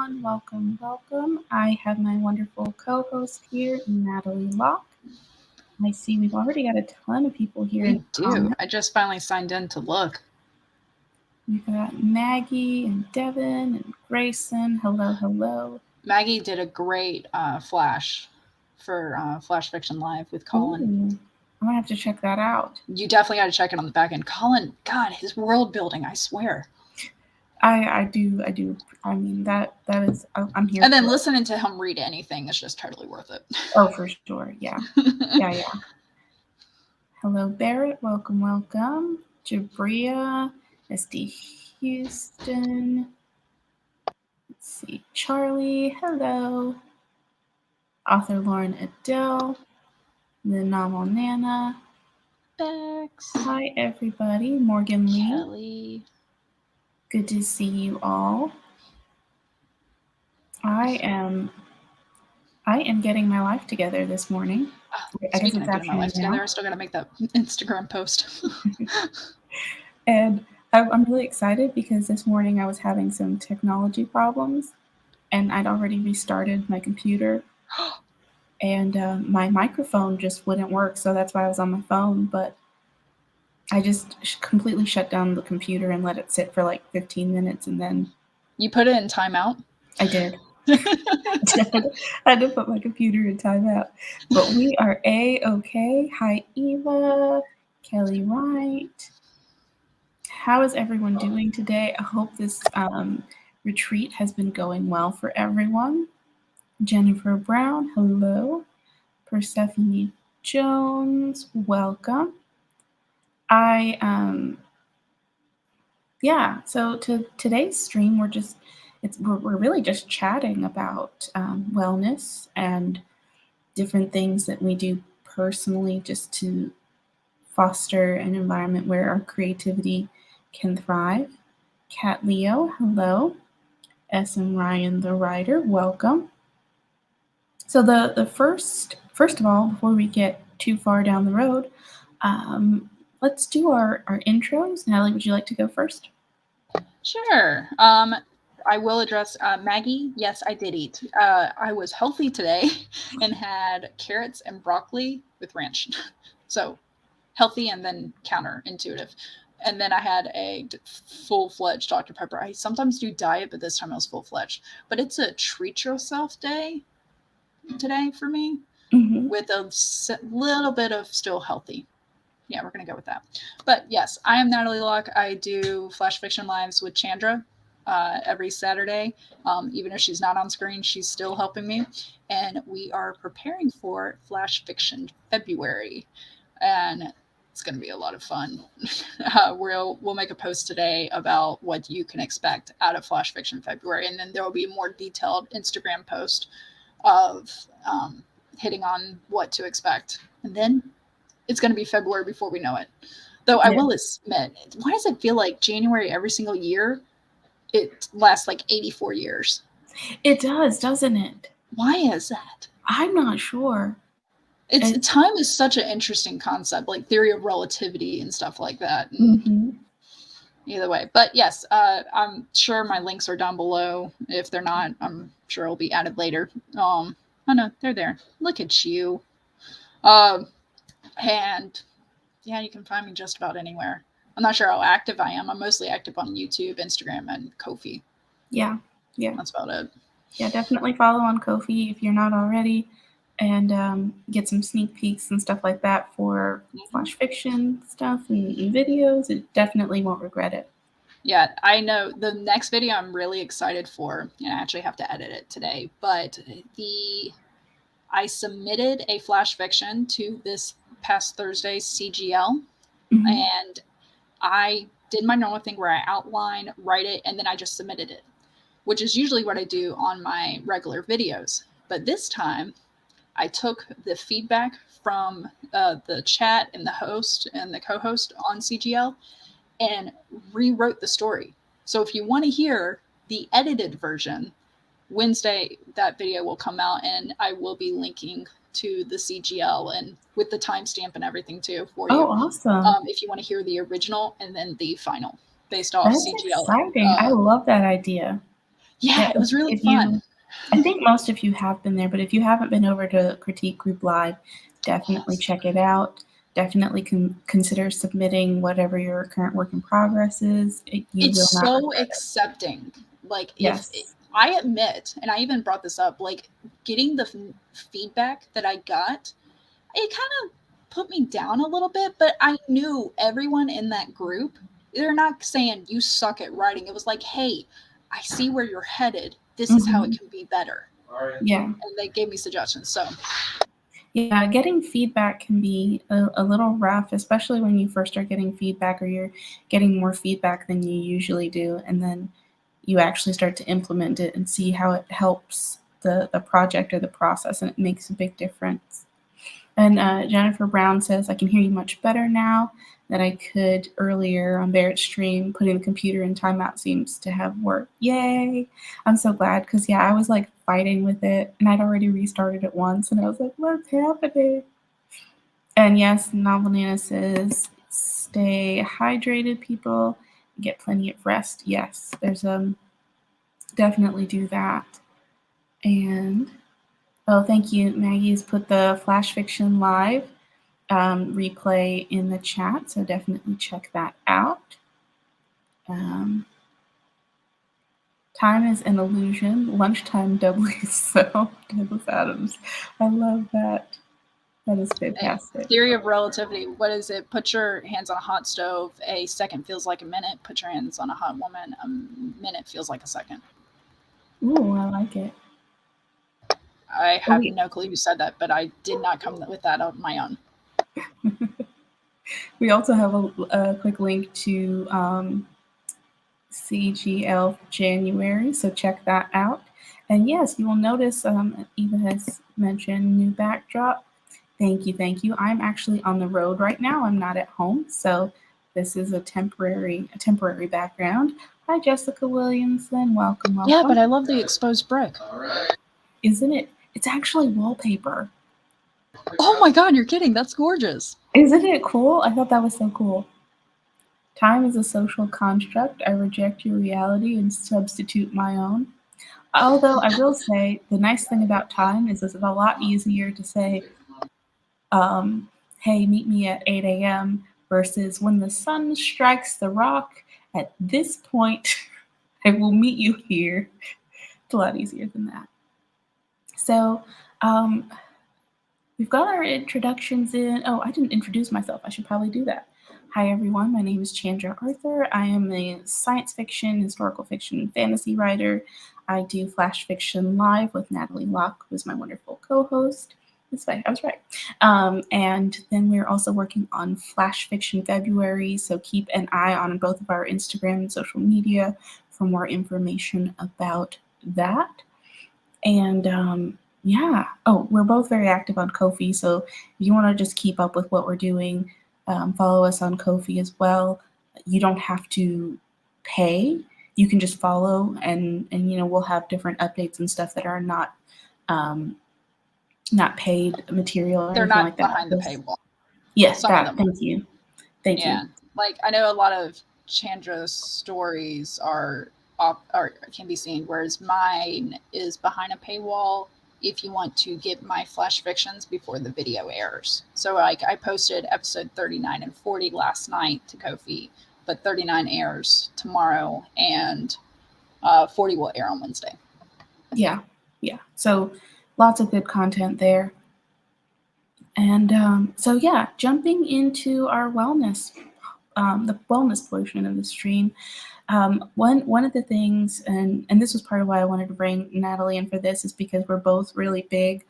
everyone. Welcome, welcome. I have my wonderful co-host here, Natalie Locke. I see we've already got a ton of people here. We do. I just finally signed in to look. We've got Maggie and Devin and Grayson. Hello, hello. Maggie did a great Flash for Flash Fiction Live with Colin. Ooh, I'm gonna have to check that out. You definitely got to check it on the back end. Colin, God, his world building, I swear. I do. I mean, that is, I'm here. And then listening to him read anything is just totally worth it. Oh, for sure. Yeah. Yeah. Hello, Barrett. Welcome, welcome. Jabria, SD Houston. Let's see. Charlie, hello. Author Lauren Adele. The Novel Nana. Bex. Hi, everybody. Morgan Lee. Kelly. Good to see you all. I am getting my life together this morning. Speaking of getting my life together, I still got to make that Instagram post. And I'm really excited because this morning I was having some technology problems, and I'd already restarted my computer, and my microphone just wouldn't work, so that's why I was on my phone, but I just completely shut down the computer and let it sit for like 15 minutes, and then... You put it in timeout? I did. I had to put my computer in timeout. But we are A-okay. Hi, Eva. Kelli Wright. How is everyone doing today? I hope this retreat has been going well for everyone. Jennifer Brown, hello. Persephone Jones, welcome. So today's stream, we're really just chatting about wellness and different things that we do personally just to foster an environment where our creativity can thrive. Kat Leo, hello. S.M. Ryan, the writer, welcome. So the first of all, before we get too far down the road, let's do our intros. Natalie, would you like to go first? Sure. I will address Maggie. Yes, I did eat. I was healthy today and had carrots and broccoli with ranch. So healthy and then counterintuitive. And then I had a full-fledged Dr. Pepper. I sometimes do diet, but this time I was full-fledged. But it's a treat yourself day today for me, with a little bit of still healthy. Yeah, we're going to go with that. But yes, I am Natalie Locke. I do Flash Fiction Lives with Chandra every Saturday. Even if she's not on screen, she's still helping me. And we are preparing for Flash Fiction February. And it's going to be a lot of fun. We'll make a post today about what you can expect out of Flash Fiction February. And then there will be a more detailed Instagram post of hitting on what to expect. And then it's going to be February before we know it. Though I will admit, why does it feel like January every single year? It lasts like 84 years. It does, doesn't it? Why is that? I'm not sure. Time is such an interesting concept, like theory of relativity and stuff like that. Either way. But yes, I'm sure my links are down below. If they're not, I'm sure it'll be added later. Oh no, they're there. Look at you. And yeah, you can find me just about anywhere. I'm not sure how active I am. I'm mostly active on YouTube, Instagram, and Ko-fi. Yeah. That's about it. Yeah, definitely follow on Ko-fi if you're not already, and get some sneak peeks and stuff like that for Flash Fiction stuff and videos. It definitely won't regret it. Yeah, I know the next video I'm really excited for, and I actually have to edit it today, but I submitted a Flash Fiction to this past Thursday's CGL, and I did my normal thing where I outline, write it, and then I just submitted it, which is usually what I do on my regular videos. But this time, I took the feedback from the chat and the host and the co-host on CGL and rewrote the story. So if you want to hear the edited version, Wednesday, that video will come out, and I will be linking to the CGL and with the timestamp and everything too for you. Oh, awesome. If you want to hear the original and then the final based off That's CGL. exciting. I love that idea. Yeah, it was really fun. I think most of you have been there, but if you haven't been over to Critique Group Live, definitely check it out. Definitely consider submitting whatever your current work in progress is. It's so accepting. Like, yes. I admit, and I even brought this up, like getting the feedback that I got, it kind of put me down a little bit, but I knew everyone in that group, they're not saying you suck at writing. It was like, hey, I see where you're headed. This is how it can be better. Yeah. And they gave me suggestions. So yeah, getting feedback can be a little rough, especially when you first start getting feedback or you're getting more feedback than you usually do. And then you actually start to implement it and see how it helps the project or the process, and it makes a big difference. And Jennifer Brown says, I can hear you much better now than I could earlier on Barrett's stream. Putting the computer in timeout seems to have worked. Yay! I'm so glad, because yeah, I was like fighting with it, and I'd already restarted it once, and I was like, what's happening? And yes, Novel Nana says, stay hydrated, people. Get plenty of rest. Yes, there's definitely do that. And oh, thank you. Maggie's put the Flash Fiction Live replay in the chat, so definitely check that out. Time is an illusion. Lunchtime doubly so. Douglas Adams. I love that. That is fantastic. Theory of relativity. What is it? Put your hands on a hot stove. A second feels like a minute. Put your hands on a hot woman. A minute feels like a second. Ooh, I like it. I have no clue who said that, but I did not come with that on my own. We also have a quick link to CGL January, so check that out. And yes, you will notice Eva has mentioned new backdrop. Thank you. I'm actually on the road right now. I'm not at home, so this is a temporary background. Hi, Jessica Williamson. Welcome. Yeah, but I love the exposed brick. All right. Isn't it? It's actually wallpaper. Oh my God, you're kidding. That's gorgeous. Isn't it cool? I thought that was so cool. Time is a social construct. I reject your reality and substitute my own. Although I will say the nice thing about time is it's a lot easier to say, hey, meet me at 8 a.m. versus when the sun strikes the rock at this point, I will meet you here. It's a lot easier than that. So we've got our introductions in. Oh, I didn't introduce myself. I should probably do that. Hi, everyone. My name is Chandra Arthur. I am a science fiction, historical fiction, and fantasy writer. I do Flash Fiction Live with Natalie Locke, who's my wonderful co-host. That's right, I was right. And then we're also working on Flash Fiction February, so keep an eye on both of our Instagram and social media for more information about that. And yeah, oh, we're both very active on Ko-fi, so if you want to just keep up with what we're doing, follow us on Ko-fi as well. You don't have to pay. You can just follow, and you know, we'll have different updates and stuff that are not paid material or They're anything not like that. behind the paywall. Yes, that. Thank you. Thank you. Like I know a lot of Chandra's stories are can be seen, whereas mine is behind a paywall if you want to get my Flash Fictions before the video airs. So like I posted episode 39 and 40 last night to Ko-fi, but 39 airs tomorrow and 40 will air on Wednesday. Yeah. So lots of good content there. And so yeah, jumping into our wellness, the wellness portion of the stream. One of the things, and this was part of why I wanted to bring Natalie in for this, is because we're both really big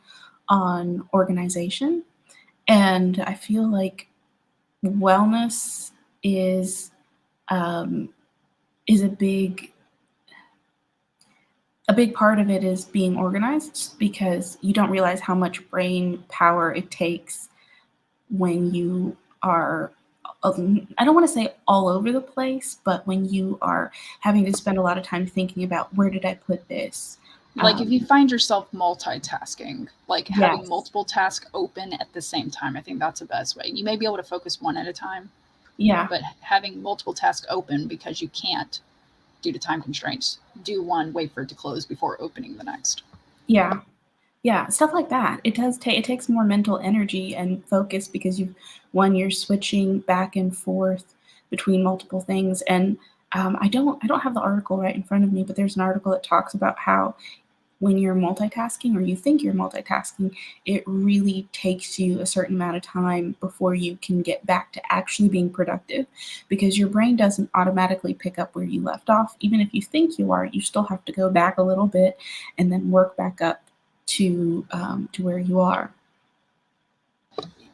on organization, and I feel like wellness is a big part of it is being organized, because you don't realize how much brain power it takes when you are, I don't want to say all over the place, but when you are having to spend a lot of time thinking about where did I put this? Like if you find yourself multitasking, like having Yes. multiple tasks open at the same time, I think that's the best way. You may be able to focus one at a time. Yeah. But having multiple tasks open because you can't due to time constraints, do one, wait for it to close before opening the next. Yeah. Yeah, stuff like that. It takes more mental energy and focus because you're switching back and forth between multiple things. And I don't have the article right in front of me, but there's an article that talks about how when you're multitasking or you think you're multitasking, it really takes you a certain amount of time before you can get back to actually being productive because your brain doesn't automatically pick up where you left off. Even if you think you are, you still have to go back a little bit and then work back up to where you are.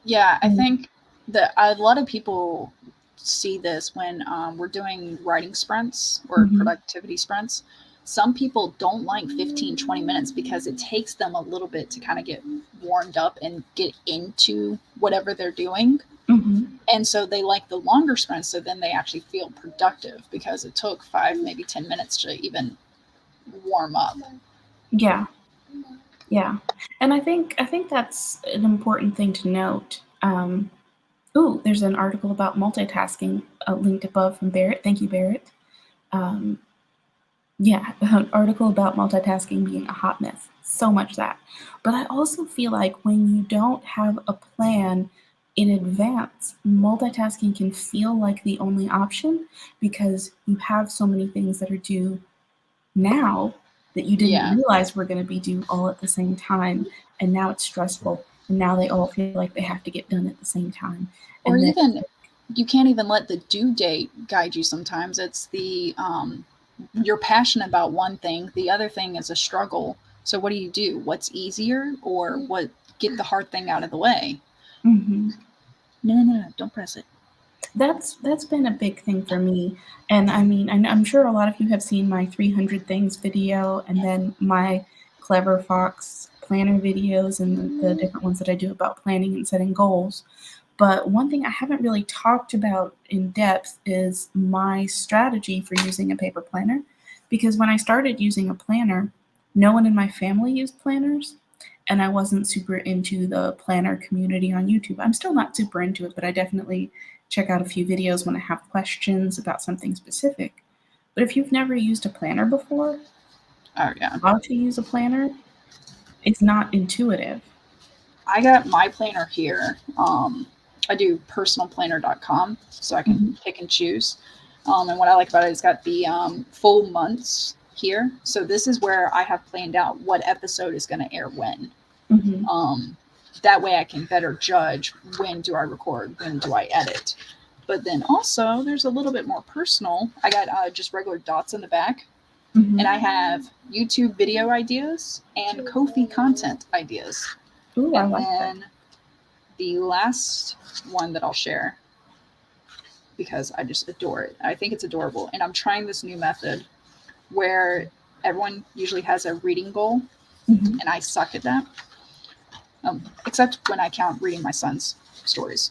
Yeah, I think that a lot of people see this when we're doing writing sprints or productivity sprints. Some people don't like 15, 20 minutes because it takes them a little bit to kind of get warmed up and get into whatever they're doing. And so they like the longer sprints, so then they actually feel productive because it took 5, maybe 10 minutes to even warm up. Yeah. Yeah. And I think that's an important thing to note. There's an article about multitasking linked above from Barrett. Thank you, Barrett. Yeah, an article about multitasking being a hot mess. So much that. But I also feel like when you don't have a plan in advance, multitasking can feel like the only option because you have so many things that are due now that you didn't realize were going to be due all at the same time. And now it's stressful. And now they all feel like they have to get done at the same time. Or even, you can't even let the due date guide you sometimes. It's the, you're passionate about one thing. The other thing is a struggle. So what do? What's easier or get the hard thing out of the way? No, don't press it. That's been a big thing for me. And I mean, I'm sure a lot of you have seen my 300 things video and then my Clever Fox planner videos and the different ones that I do about planning and setting goals. But one thing I haven't really talked about in depth is my strategy for using a paper planner. Because when I started using a planner, no one in my family used planners. And I wasn't super into the planner community on YouTube. I'm still not super into it, but I definitely check out a few videos when I have questions about something specific. But if you've never used a planner before, how to use a planner, it's not intuitive. I got my planner here. I do personalplanner.com, so I can pick and choose. And what I like about it, it's got the full months here. So this is where I have planned out what episode is going to air when. That way I can better judge when do I record, when do I edit. But then also there's a little bit more personal. I got just regular dots in the back. And I have YouTube video ideas and Ko-fi content ideas. Ooh, I and like then that. The last one that I'll share, because I just adore it. I think it's adorable. And I'm trying this new method where everyone usually has a reading goal. And I suck at that. Except when I count reading my son's stories.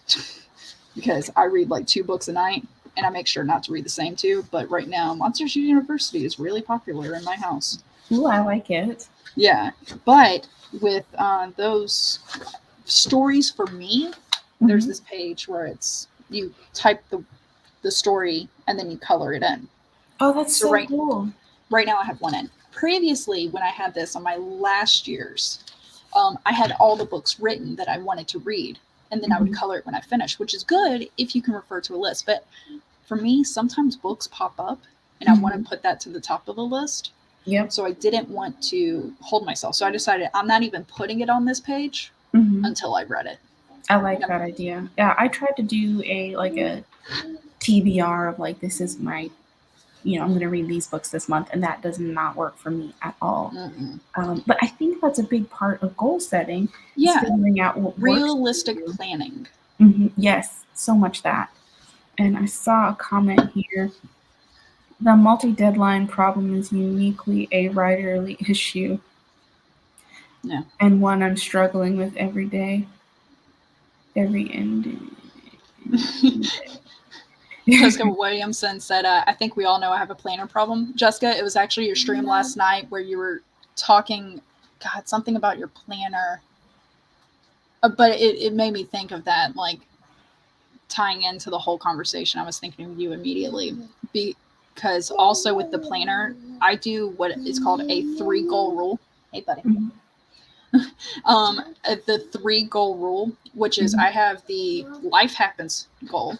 Because I read like 2 books a night. And I make sure not to read the same 2. But right now, Monsters University is really popular in my house. Ooh, I like it. Yeah. But with those stories for me, there's this page where it's you type the story and then you color it in. Oh, that's so cool. Right now I have one in. Previously, when I had this on my last year's, I had all the books written that I wanted to read, and then I would color it when I finished, which is good if you can refer to a list. But for me, sometimes books pop up, and I want to put that to the top of the list. So I didn't want to hold myself. So I decided I'm not even putting it on this page until I read it. I like that idea. Yeah, I tried to do a TBR of like, this is my, I'm going to read these books this month, and that does not work for me at all. But I think that's a big part of goal setting. Yeah, figuring out what realistic planning. Yes, so much that. And I saw a comment here. The multi-deadline problem is uniquely a writerly issue. Yeah. And one I'm struggling with every day. Every ending. Jessica Williamson said, I think we all know I have a planner problem. Jessica, it was actually your stream last night where you were talking, something about your planner. But it made me think of that, like tying into the whole conversation. I was thinking of you immediately. because also with the planner, I do what is called a 3-goal rule. Hey, buddy. Mhm. The 3-goal rule, which is I have the life happens goal,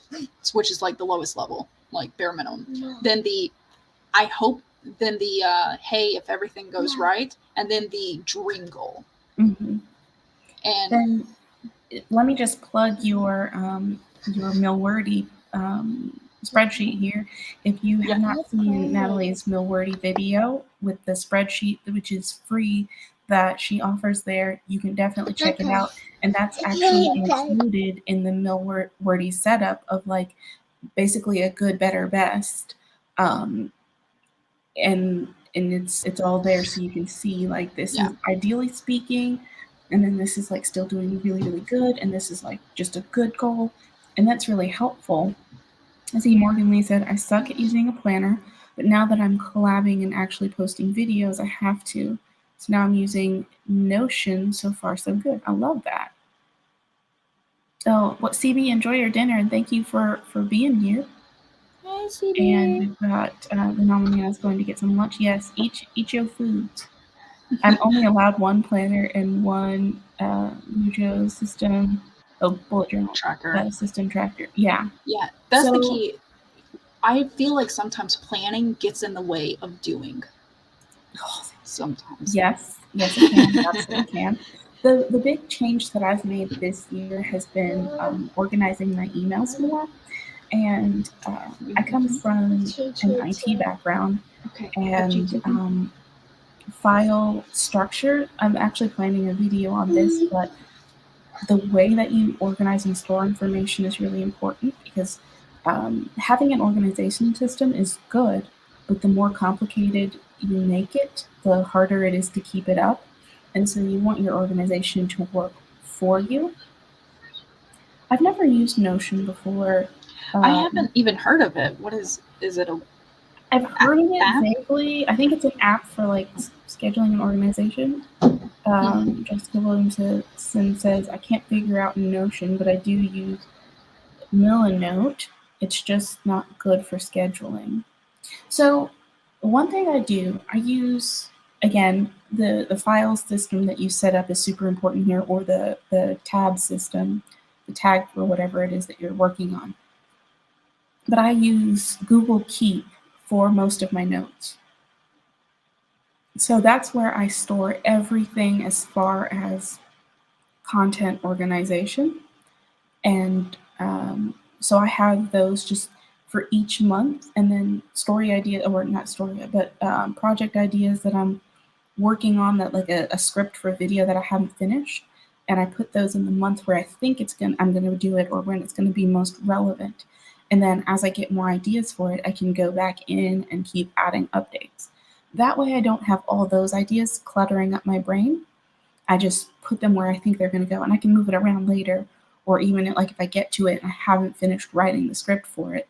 which is like the lowest level, like bare minimum. Then the I hope, then the hey, if everything goes right, and then the dream goal. Mm-hmm. And then let me just plug your Millwordy spreadsheet here. If you have not seen Natalie's Millwordy video with the spreadsheet, which is free, that she offers there, you can definitely check it out. And that's actually included in the Millwordy setup of like basically a good, better, best. And it's all there so you can see like this is ideally speaking, and then this is like still doing really, really good, and this is like just a good goal, and that's really helpful. As Morgan Lee said, I suck at using a planner, but now that I'm collabing and actually posting videos, I have to. So now I'm using Notion. So far, so good. I love that. So, what CB, enjoy your dinner, and thank you for being here. Hi, CB. And we've got the nominee is going to get some lunch. Yes, eat your foods. I'm only allowed one planner and one Mujo system. Oh, bullet journal tracker. System tracker. Yeah. Yeah, that's the key. I feel like sometimes planning gets in the way of doing. Sometimes. Yes, it can. Absolutely can. The big change that I've made this year has been organizing my emails more. And I come from an IT background, and file structure. I'm actually planning a video on this, but the way that you organize and store information is really important because having an organization system is good, but the more complicated you make it, the harder it is to keep it up. And so you want your organization to work for you. I've never used Notion before. I haven't even heard of it. What is it? I've heard of it vaguely. I think it's an app for like scheduling an organization. Jessica Williamson says, I can't figure out Notion, but I do use Milanote. It's just not good for scheduling. So one thing I do, I use, again, the file system that you set up is super important here, or the tab system, the tag for whatever it is that you're working on. But I use Google Keep for most of my notes. So that's where I store everything as far as content organization. And so I have those just for each month, and then story idea, or not story, but project ideas that I'm working on, that like a script for a video that I haven't finished. And I put those in the month where I think I'm going to do it, or when it's going to be most relevant. And then as I get more ideas for it, I can go back in and keep adding updates. That way I don't have all those ideas cluttering up my brain. I just put them where I think they're going to go, and I can move it around later. Or even like if I get to it and I haven't finished writing the script for it,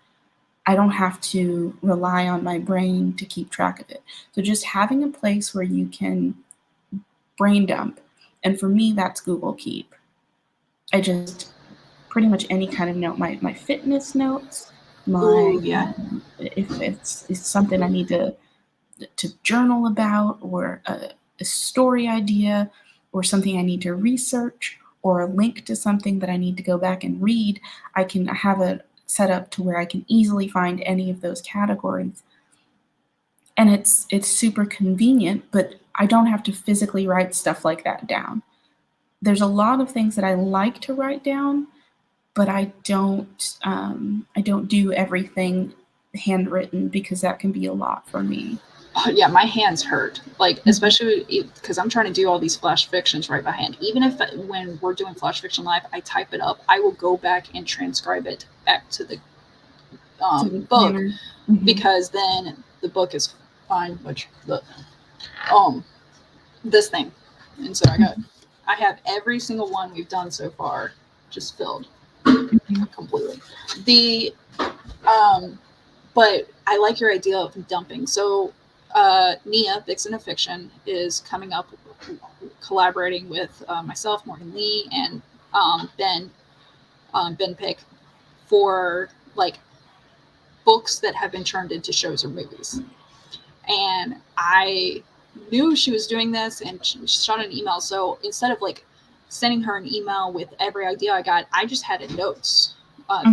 I don't have to rely on my brain to keep track of it. So just having a place where you can brain dump. And for me, that's Google Keep. I just pretty much any kind of note, my fitness notes, if it's something I need to journal about, or a story idea, or something I need to research, or a link to something that I need to go back and read, I have it set up to where I can easily find any of those categories. And it's super convenient, but I don't have to physically write stuff like that down. There's a lot of things that I like to write down, but I don't do everything handwritten because that can be a lot for me. Yeah, my hands hurt. Like, especially because I'm trying to do all these flash fictions right by hand. Even if when we're doing flash fiction live, I type it up, I will go back and transcribe it back to the book, because then the book is fine. Which this thing, and so I have every single one we've done so far just filled completely. But I like your idea of dumping. So Nia, Vixen of Fiction, is coming up collaborating with myself, Morgan Lee, and Ben Pick for like books that have been turned into shows or movies. And I knew she was doing this, and she shot an email. So instead of like sending her an email with every idea I got, I just had a notes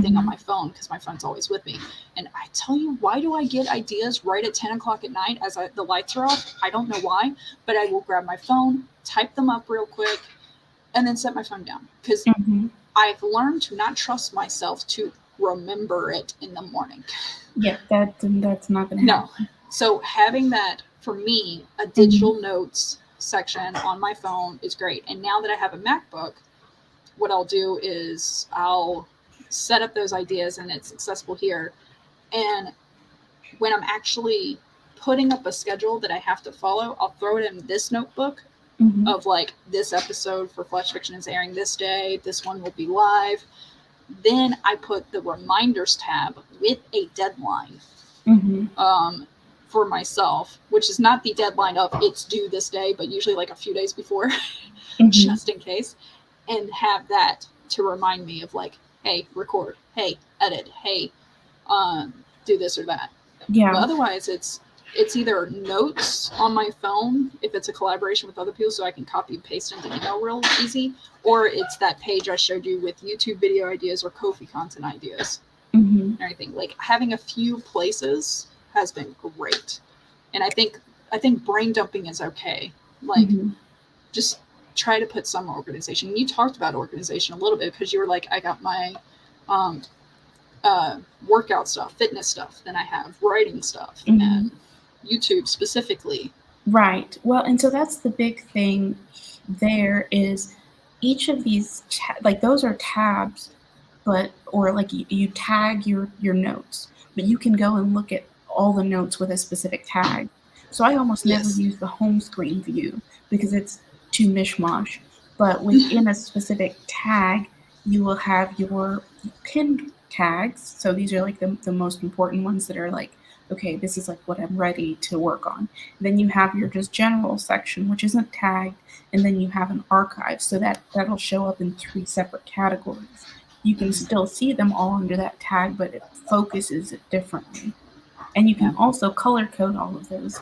thing on my phone, because my phone's always with me. And I tell you, why do I get ideas right at 10 o'clock at night as the lights are off? I don't know why, but I will grab my phone, type them up real quick, and then set my phone down. Because I've learned to not trust myself to remember it in the morning. Yeah, that's not going to happen. No. So having that, for me, a digital notes section on my phone is great. And now that I have a MacBook, what I'll do is I'll set up those ideas, and it's accessible here. And when I'm actually putting up a schedule that I have to follow, I'll throw it in this notebook of like, this episode for Flash Fiction is airing this day, this one will be live. Then I put the reminders tab with a deadline for myself, which is not the deadline of it's due this day, but usually like a few days before, just in case, and have that to remind me of like, hey, record, hey, edit, hey, do this or that. Yeah. But otherwise, it's either notes on my phone if it's a collaboration with other people, so I can copy and paste into email real easy, or it's that page I showed you with YouTube video ideas or Ko-fi content ideas and everything. Like, having a few places has been great. And I think brain dumping is okay. Like, just try to put some organization. You talked about organization a little bit, because you were like, I got my workout stuff, fitness stuff, then I have writing stuff, and YouTube specifically. Right. Well, and so that's the big thing there is each of these, like, those are tabs, but, or like you tag your notes, but you can go and look at all the notes with a specific tag. So I almost never use the home screen view because it's too mishmash. But within a specific tag, you will have your pinned tags. So these are like the most important ones that are like, okay, this is like what I'm ready to work on. Then you have your just general section, which isn't tagged, and then you have an archive. So that'll show up in 3 separate categories. You can still see them all under that tag, but it focuses it differently. And you can also color code all of those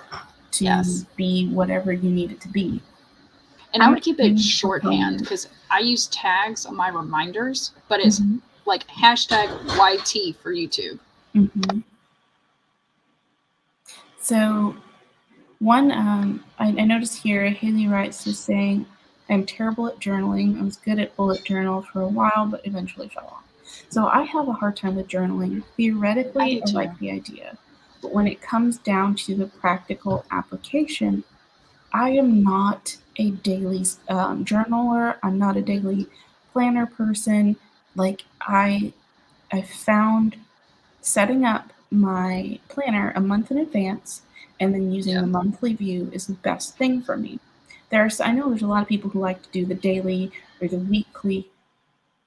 to be whatever you need it to be. And I would keep it shorthand, because I use tags on my reminders, but it's like hashtag YT for YouTube. So one, I noticed here, Haley Wright is saying, I'm terrible at journaling. I was good at bullet journal for a while, but eventually fell off. So I have a hard time with journaling. Theoretically, I like the idea. But when it comes down to the practical application, I am not a daily journaler. I'm not a daily planner person. Like, I found setting up my planner a month in advance and then using the monthly view is the best thing for me. I know there's a lot of people who like to do the daily or the weekly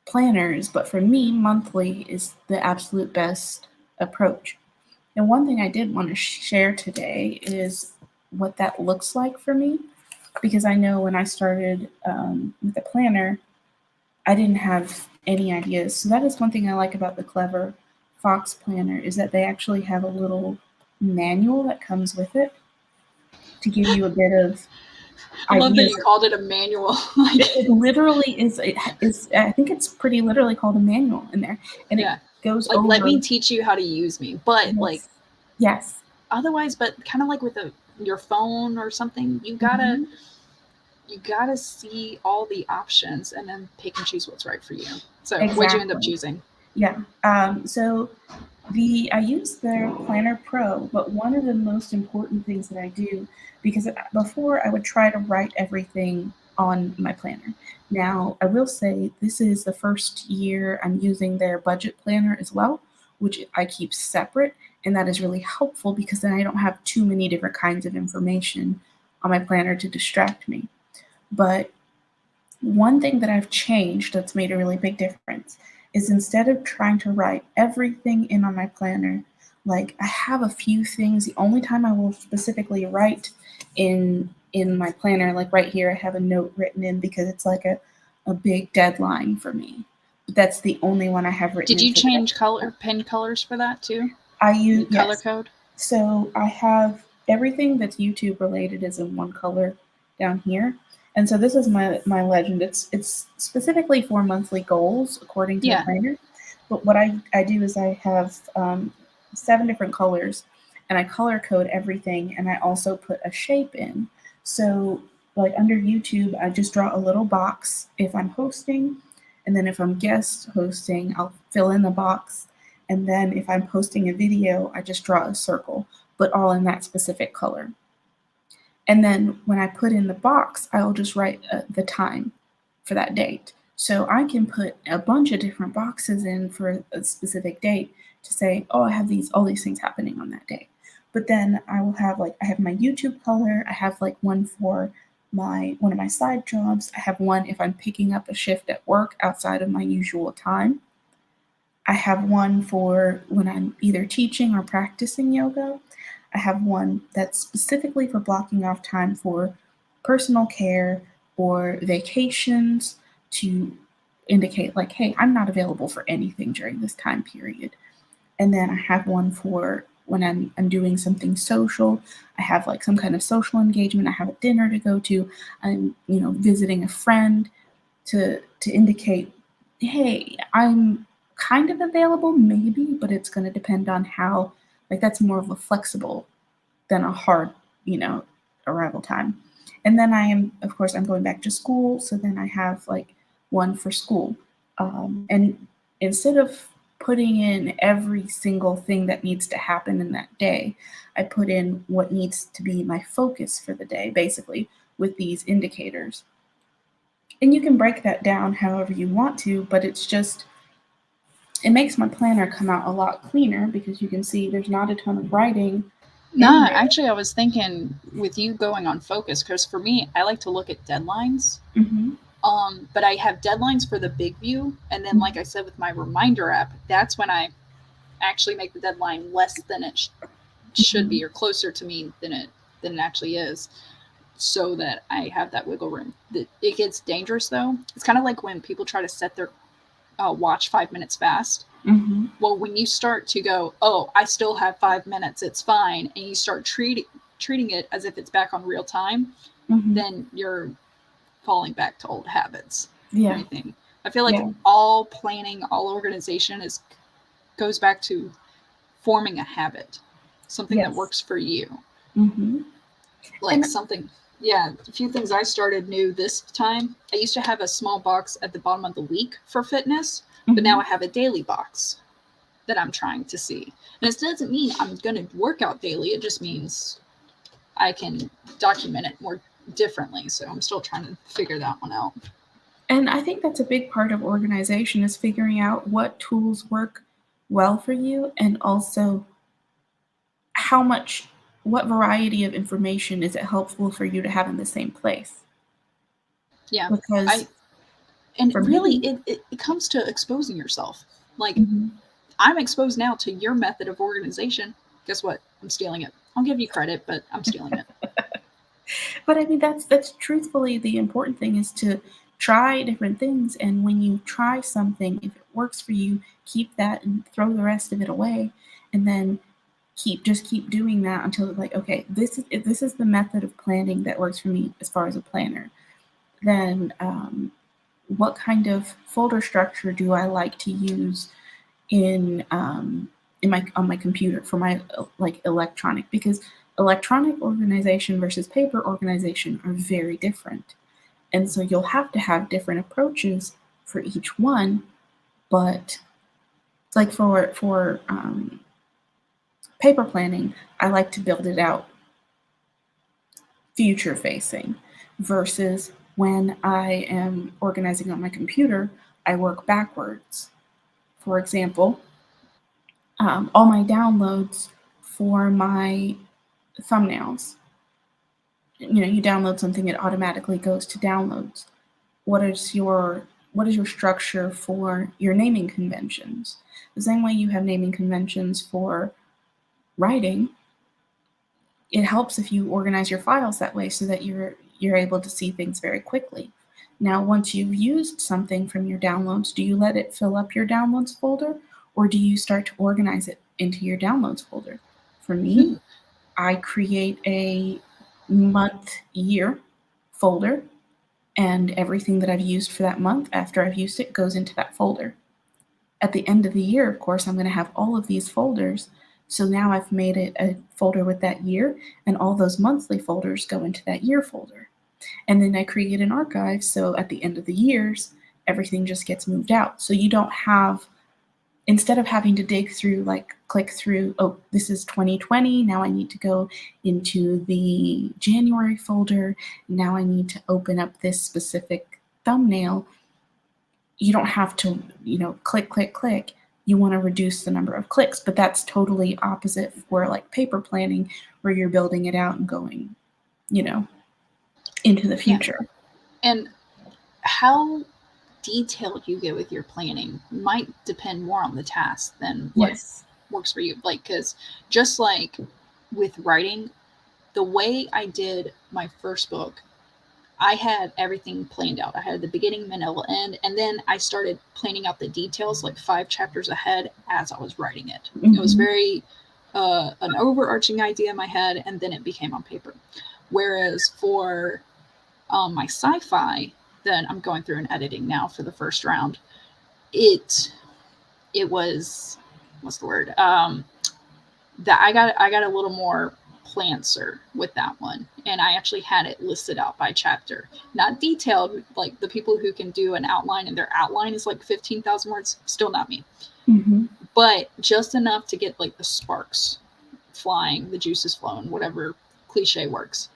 planners, but for me, monthly is the absolute best approach. And one thing I did want to share today is what that looks like for me, because I know when I started with the planner, I didn't have any ideas. So that is one thing I like about the Clever Fox planner, is that they actually have a little manual that comes with it to give you a bit of I love that you called it a manual. It literally is. I think it's pretty literally called a manual in there, and it goes like, over. Let me teach you how to use me, but yes. Otherwise, but kind of like with your phone or something, you gotta see all the options and then pick and choose what's right for you. So what'd you end up choosing? Yeah. So I use their Planner Pro, but one of the most important things that I do, because before I would try to write everything on my planner. Now, I will say this is the first year I'm using their budget planner as well, which I keep separate, and that is really helpful because then I don't have too many different kinds of information on my planner to distract me. But one thing that I've changed that's made a really big difference is instead of trying to write everything in on my planner, like I have a few things. The only time I will specifically write in my planner, like right here, I have a note written in because it's like a big deadline for me. But that's the only one I have written. Did you change pen colors for that too? I use color yes. code? So I have everything that's YouTube related is in one color down here. And so this is my legend. It's specifically for monthly goals according to the Yeah. planner. But what I do is I have 7 different colors, and I color code everything, and I also put a shape in. So like under YouTube, I just draw a little box if I'm hosting, and then if I'm guest hosting, I'll fill in the box. And then if I'm posting a video, I just draw a circle, but all in that specific color. And then when I put in the box, I'll just write the time for that date. So I can put a bunch of different boxes in for a specific date to say, oh, I have all these things happening on that day. But then I will have I have my YouTube color, I have one for one of my side jobs, I have one if I'm picking up a shift at work outside of my usual time. I have one for when I'm either teaching or practicing yoga. I have one that's specifically for blocking off time for personal care or vacations to indicate, hey, I'm not available for anything during this time period. And then I have one for when I'm doing something social. I have some kind of social engagement. I have a dinner to go to. I'm visiting a friend to indicate, hey, I'm kind of available, maybe, but it's going to depend on how, that's more of a flexible than a hard, arrival time. And then of course, I'm going back to school. So then I have one for school. And instead of putting in every single thing that needs to happen in that day, I put in what needs to be my focus for the day, basically, with these indicators. And you can break that down however you want to, but it makes my planner come out a lot cleaner because you can see there's not a ton of writing in No, there. actually, I was thinking with you going on focus, because for me, I like to look at deadlines. Mm-hmm. But I have deadlines for the big view, and then, like I said, with my reminder app, that's when I actually make the deadline less than it should be, or closer to me than it actually is, so that I have that wiggle room. It gets dangerous though. It's kind of like when people try to set their watch 5 minutes fast. Mm-hmm. Well, when you start to go, oh, I still have 5 minutes, it's fine, and you start treating it as if it's back on real time, then you're falling back to old habits. Yeah. Anything. I feel like all planning, all organization goes back to forming a habit, something that works for you. Mm-hmm. Something. Yeah, a few things I started new this time. I used to have a small box at the bottom of the week for fitness, but now I have a daily box that I'm trying to see. And it doesn't mean I'm going to work out daily. It just means I can document it more differently. So I'm still trying to figure that one out. And I think that's a big part of organization is figuring out what tools work well for you, and also what variety of information is it helpful for you to have in the same place. Yeah. Because really, it comes to exposing yourself. I'm exposed now to your method of organization. Guess what? I'm stealing it. I'll give you credit, but I'm stealing it. But I mean, that's truthfully the important thing is to try different things. And when you try something, if it works for you, keep that and throw the rest of it away. And then keep doing that until okay, this is the method of planning that works for me as far as a planner. Then what kind of folder structure do I like to use on my computer for my electronic, because electronic organization versus paper organization are very different. And so you'll have to have different approaches for each one. But for paper planning, I like to build it out future facing, versus when I am organizing on my computer, I work backwards. For example, all my downloads for my thumbnails. You download something, it automatically goes to downloads. What is your structure for your naming conventions? The same way you have naming conventions for writing, it helps if you organize your files that way so that you're able to see things very quickly. Now, once you've used something from your downloads, do you let it fill up your downloads folder, or do you start to organize it into your downloads folder. For me, I create a month year folder, and everything that I've used for that month after I've used it goes into that folder. At the end of the year, of course, I'm going to have all of these folders. So now I've made it a folder with that year, and all those monthly folders go into that year folder. And then I create an archive, so at the end of the years, everything just gets moved out. So you don't have, instead of having to dig through, like click through, oh, this is 2020, now I need to go into the January folder, now I need to open up this specific thumbnail. You don't have to, click, click, click. You want to reduce the number of clicks, but that's totally opposite for like paper planning, where you're building it out and going, into the future. Yeah. And how detailed you get with your planning might depend more on the task than what works for you. Like, because just like with writing, the way I did my first book, I had everything planned out. I had the beginning, middle, end, and then I started planning out the details like 5 chapters ahead as I was writing it. Mm-hmm. It was very an overarching idea in my head, and then it became on paper. Whereas for my sci-fi, that I'm going through and editing now for the first round, it was, what's the word? That I got a little more plancer with that one, and I actually had it listed out by chapter, not detailed. Like the people who can do an outline and their outline is like 15,000 words, still not me. Mm-hmm. But just enough to get like the sparks flying, the juices flowing, whatever cliche works.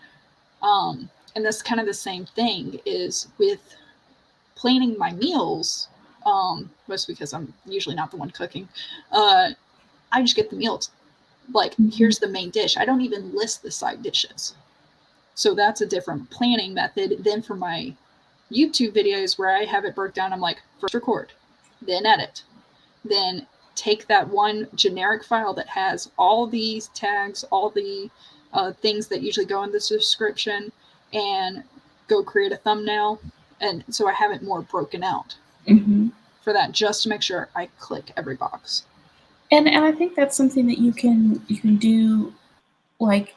And that's kind of the same thing is with planning my meals, mostly because I'm usually not the one cooking. I just get the meals. Like, here's the main dish. I don't even list the side dishes. So that's a different planning method than for my YouTube videos where I have it broke down. I'm like, first record, then edit, then take that one generic file that has all these tags, all the things that usually go in the description, and go create a thumbnail. And so I have it more broken out for that, just to make sure I click every box. And I think that's something that you can do, like,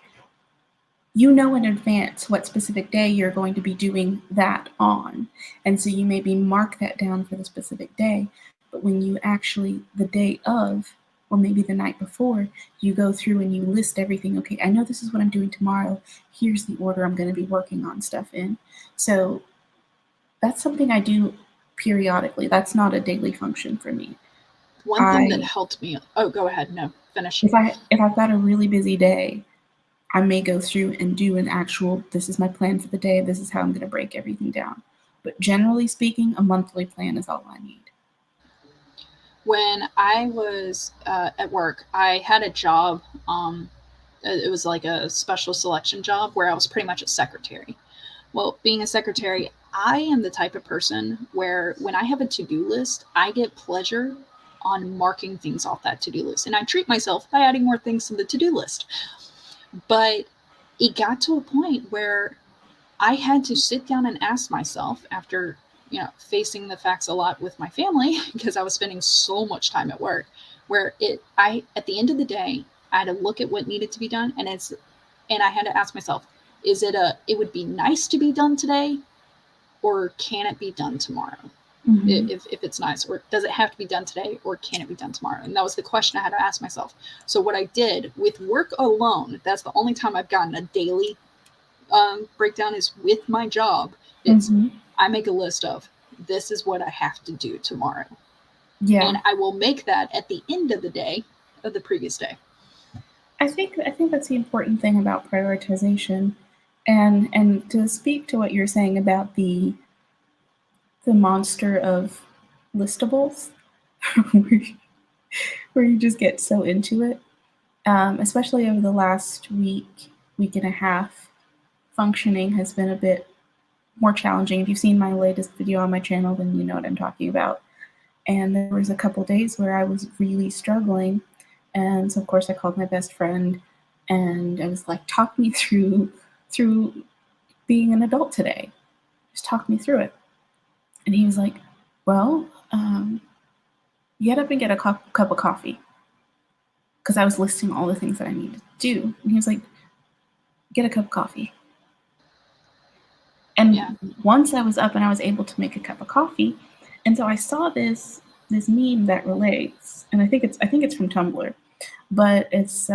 in advance what specific day you're going to be doing that on. And so you maybe mark that down for the specific day, but when you actually, the day of, or maybe the night before, you go through and you list everything. Okay, I know this is what I'm doing tomorrow. Here's the order I'm going to be working on stuff in. So that's something I do periodically. That's not a daily function for me. One thing that helped me. Oh, go ahead. No, finish. If I've got a really busy day, I may go through and do an actual, this is my plan for the day. This is how I'm going to break everything down. But generally speaking, a monthly plan is all I need. When I was at work, I had a job. It was like a special selection job where I was pretty much a secretary. Well, being a secretary, I am the type of person where when I have a to-do list, I get pleasure on marking things off that to-do list. And I treat myself by adding more things to the to-do list. But it got to a point where I had to sit down and ask myself, after, facing the facts a lot with my family, because I was spending so much time at work, where at the end of the day, I had to look at what needed to be done. And I had to ask myself, it would be nice to be done today, or can it be done tomorrow? If it's nice, or does it have to be done today, or can it be done tomorrow? And that was the question I had to ask myself. So what I did with work alone, that's the only time I've gotten a daily breakdown, is with my job. It's I make a list of, this is what I have to do tomorrow. Yeah. And I will make that at the end of the day of the previous day. I think that's the important thing about prioritization. And to speak to what you're saying about the monster of listables, where you just get so into it, especially over the last week and a half, functioning has been a bit more challenging. If you've seen my latest video on my channel, then you know what I'm talking about. And there was a couple days where I was really struggling. And so, of course, I called my best friend, and I was like, talk me through being an adult today. Just talk me through it. And he was like, well, get up and get a cup of coffee. because I was listing all the things that I needed to do. And he was like, get a cup of coffee. And once I was up and I was able to make a cup of coffee, and so I saw this meme that relates, and I think it's from Tumblr, but it's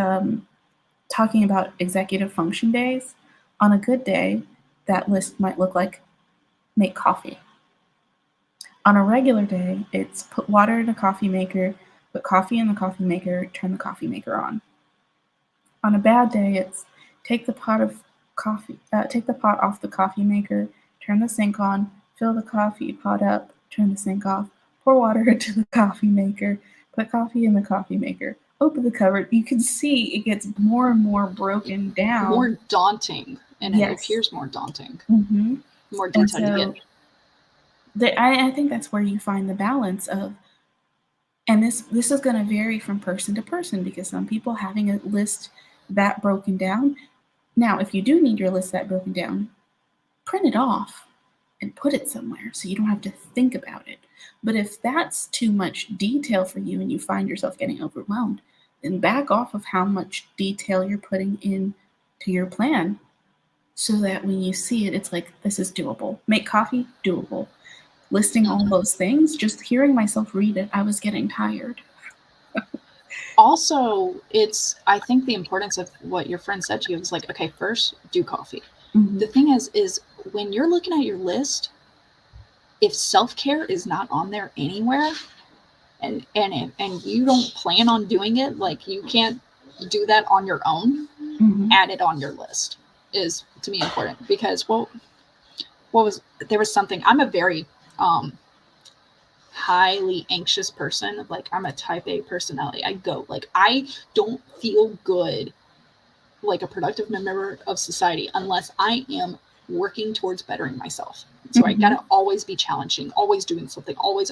talking about executive function days. On a good day, that list might look like make coffee. On a regular day, it's put water in a coffee maker, put coffee in the coffee maker, turn the coffee maker on. On a bad day, it's take the pot off the coffee maker, turn the sink on, fill the coffee pot up, turn the sink off, pour water into the coffee maker, put coffee in the coffee maker, open the cupboard. You can see it gets more and more broken down. More daunting, and it appears more daunting. Mm-hmm. More detailed to get. I think that's where you find the balance of, and this is going to vary from person to person, because some people having a list that broken down. Now, if you do need your list that broken down, print it off and put it somewhere so you don't have to think about it. But if that's too much detail for you and you find yourself getting overwhelmed, then back off of how much detail you're putting in to your plan, so that when you see it, it's like, this is doable. Make coffee, doable. Listing all those things, just hearing myself read it, I was getting tired. Also, I think the importance of what your friend said to you was like, okay, first do coffee. Mm-hmm. The thing is when you're looking at your list, if self-care is not on there anywhere, and you don't plan on doing it, like you can't do that on your own, add it on your list is to me important. Because there was something, I'm a very highly anxious person. Like, I'm a type A personality. I don't feel good, like a productive member of society, unless I am working towards bettering myself. So I gotta always be challenging, always doing something, always.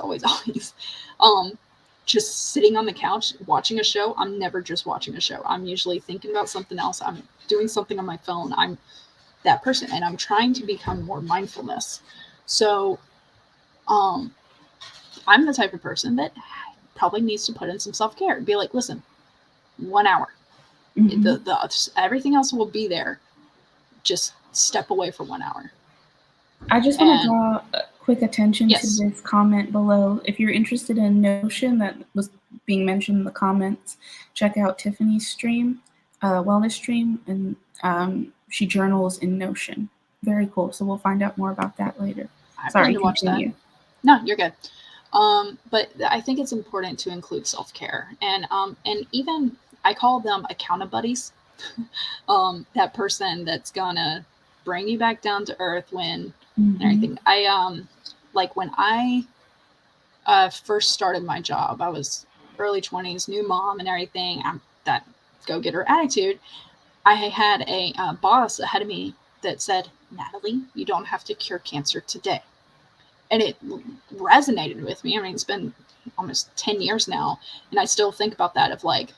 Just sitting on the couch watching a show, I'm never just watching a show. I'm usually thinking about something else. I'm doing something on my phone. I'm that person, and I'm trying to become more mindfulness. So I'm the type of person that probably needs to put in some self-care. Be like, listen, 1 hour. The everything else will be there. Just step away for 1 hour. I just want to draw quick attention to this comment below. If you're interested in Notion, that was being mentioned in the comments, check out Tiffany's stream, wellness stream, and she journals in Notion. Very cool. So we'll find out more about that later. Sorry, to watch continue. That. No, you're good. But I think it's important to include self-care, and even I call them account buddies. That person that's gonna bring you back down to earth when and everything. I like when I first started my job, I was early 20s, new mom and everything. That go-getter attitude. I had a boss ahead of me that said, "Natalie, you don't have to cure cancer today." And it resonated with me. I mean, it's been almost 10 years now, and I still think about that of like,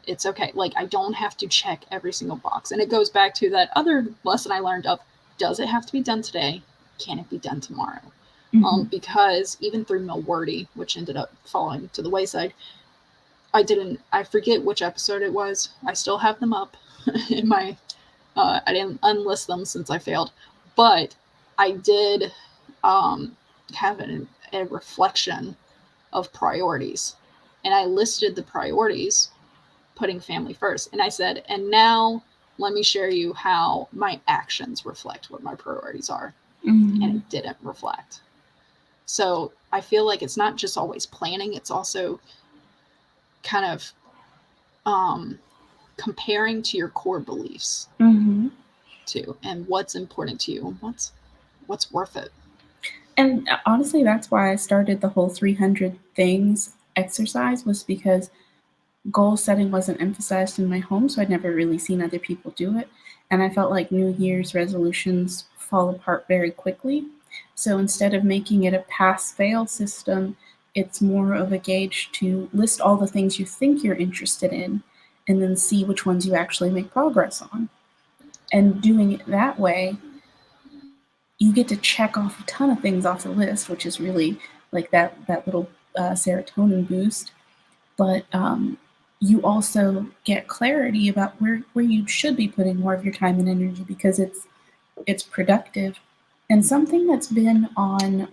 it's okay. Like, I don't have to check every single box. And it goes back to that other lesson I learned of, does it have to be done today? Can it be done tomorrow? Because even through Milwordy, which ended up falling to the wayside, I forget which episode it was. I still have them up in my, I didn't unlist them since I failed, but I did have a reflection of priorities, and I listed the priorities, putting family first, and I said, and now let me share you how my actions reflect what my priorities are. And it didn't reflect. So I feel like it's not just always planning, it's also kind of comparing to your core beliefs too, and what's important to you, and what's worth it. And honestly, that's why I started the whole 300 things exercise, was because goal setting wasn't emphasized in my home, so I'd never really seen other people do it. And I felt like New Year's resolutions fall apart very quickly. So instead of making it a pass-fail system, it's more of a gauge to list all the things you think you're interested in and then see which ones you actually make progress on. And doing it that way, you get to check off a ton of things off the list, which is really like that little serotonin boost. But you also get clarity about where you should be putting more of your time and energy because it's productive. And something that's been on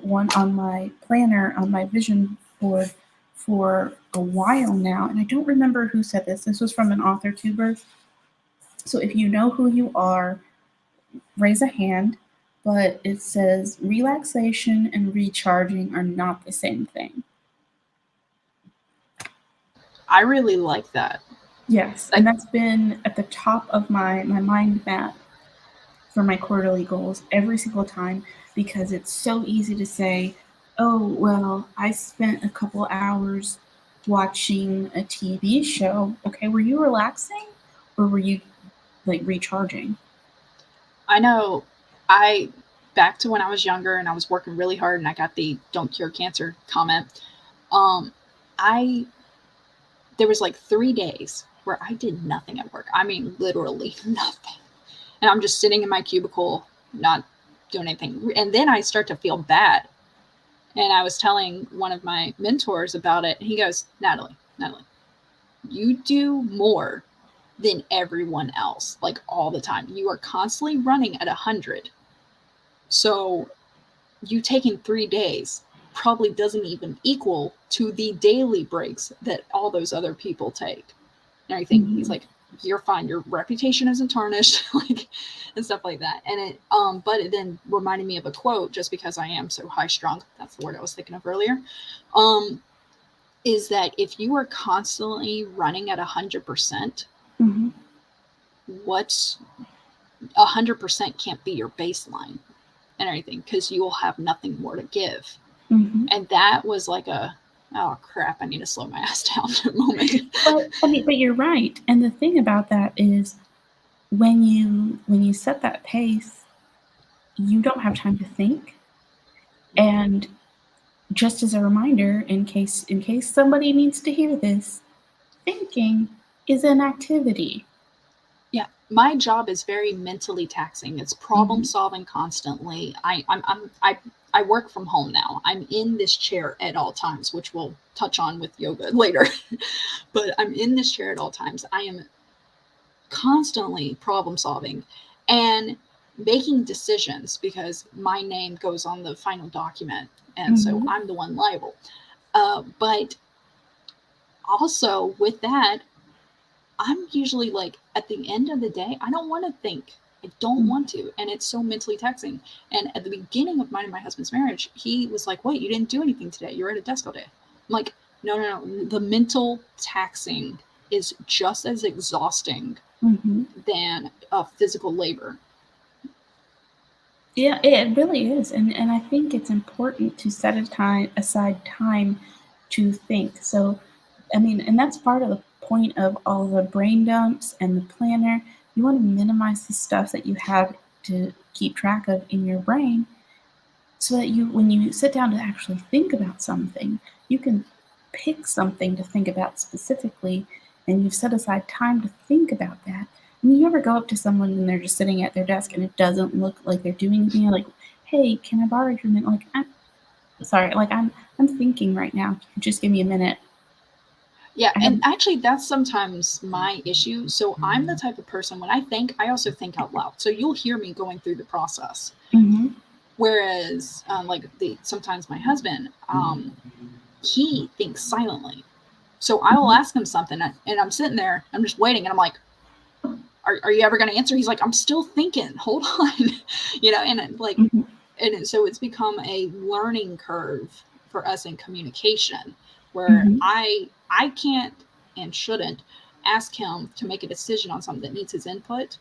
my planner, on my vision board for a while now, and I don't remember who said this. This was from an AuthorTuber. So if you know who you are, raise a hand. But it says relaxation and recharging are not the same thing. I really like that. Yes, and that's been at the top of my mind map for my quarterly goals every single time because it's so easy to say, oh, well, I spent a couple hours watching a TV show. Okay, were you relaxing or were you like recharging? I know back to when I was younger and I was working really hard and I got the "don't cure cancer" comment. There was like 3 days where I did nothing at work. I mean, literally nothing. And I'm just sitting in my cubicle, not doing anything. And then I start to feel bad. And I was telling one of my mentors about it. And he goes, Natalie, you do more than everyone else, like all the time. You are constantly running at 100. So you taking 3 days probably doesn't even equal to the daily breaks that all those other people take and everything. Mm-hmm. He's like, you're fine. Your reputation isn't tarnished, like, and stuff like that. And it, but it then reminded me of a quote, just because I am so high strung. That's the word I was thinking of earlier. Is that if you are constantly running at 100%, mm-hmm. what's 100% can't be your baseline and everything, because you will have nothing more to give. Mm-hmm. And that was like oh crap, I need to slow my ass down for a moment. But you're right. And the thing about that is when you set that pace, you don't have time to think. And just as a reminder, in case somebody needs to hear this, thinking is an activity. Yeah, my job is very mentally taxing. It's problem solving constantly. I work from home now. I'm in this chair at all times, which we'll touch on with yoga later. But I'm in this chair at all times. I am constantly problem solving and making decisions because my name goes on the final document. And so I'm the one liable. But also with that, I'm usually like, at the end of the day, I don't want to think. I don't want to. And it's so mentally taxing. And at the beginning of mine and my husband's marriage, he was like, wait, you didn't do anything today. You were at a desk all day. I'm like, no. The mental taxing is just as exhausting than physical labor. Yeah, it really is. And I think it's important to set aside time to think. So, I mean, and that's part of the point of all the brain dumps and the planner. You want to minimize the stuff that you have to keep track of in your brain so that when you sit down to actually think about something, you can pick something to think about specifically, and you've set aside time to think about that. I mean, you ever go up to someone and they're just sitting at their desk and it doesn't look like they're doing anything? You're like, hey, can I borrow your minute? Like, I'm sorry, like I'm thinking right now. Just give me a minute. Yeah, and actually that's sometimes my issue. So I'm the type of person, when I think, I also think out loud. So you'll hear me going through the process. Whereas sometimes my husband, he thinks silently. So I will ask him something and I'm sitting there, I'm just waiting, and I'm like, are you ever going to answer? He's like, I'm still thinking, hold on. And like, and so it's become a learning curve for us in communication, where I can't and shouldn't ask him to make a decision on something that needs his input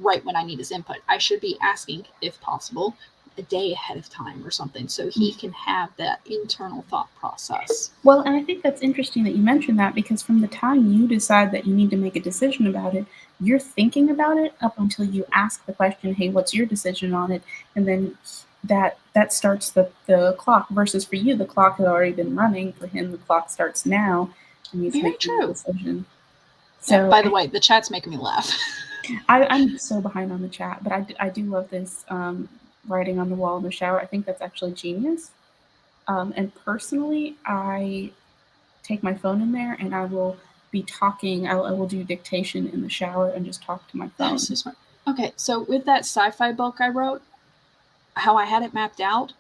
right when I need his input. I should be asking, if possible, a day ahead of time or something, so he can have that internal thought process. Well, and I think that's interesting that you mentioned that, because from the time you decide that you need to make a decision about it, you're thinking about it up until you ask the question, hey, what's your decision on it? And then that starts the clock, versus for you, the clock had already been running. For him, the clock starts now, and he's making a decision. So, yeah, by the way, the chat's making me laugh. I'm so behind on the chat, but I do love this writing on the wall in the shower. I think that's actually genius. And personally, I take my phone in there and I will be talking. I will do dictation in the shower and just talk to my phone. That is so smart. Okay, so with that sci-fi book I wrote, how I had it mapped out,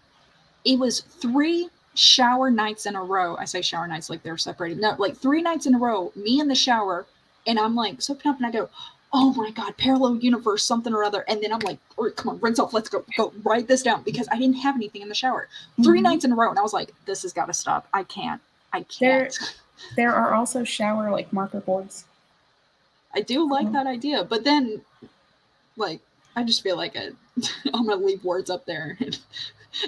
it was 3 shower nights in a row. I say shower nights like they're separated. No, like 3 nights in a row, me in the shower, and I'm like soaking up, and I go, oh my God, parallel universe, something or other. And then I'm like, all right, come on, rinse off, let's go write this down, because I didn't have anything in the shower. 3 nights in a row, and I was like, this has got to stop. I can't. There are also shower like marker boards. I do like that idea, but then, like, I just feel like I'm gonna leave words up there,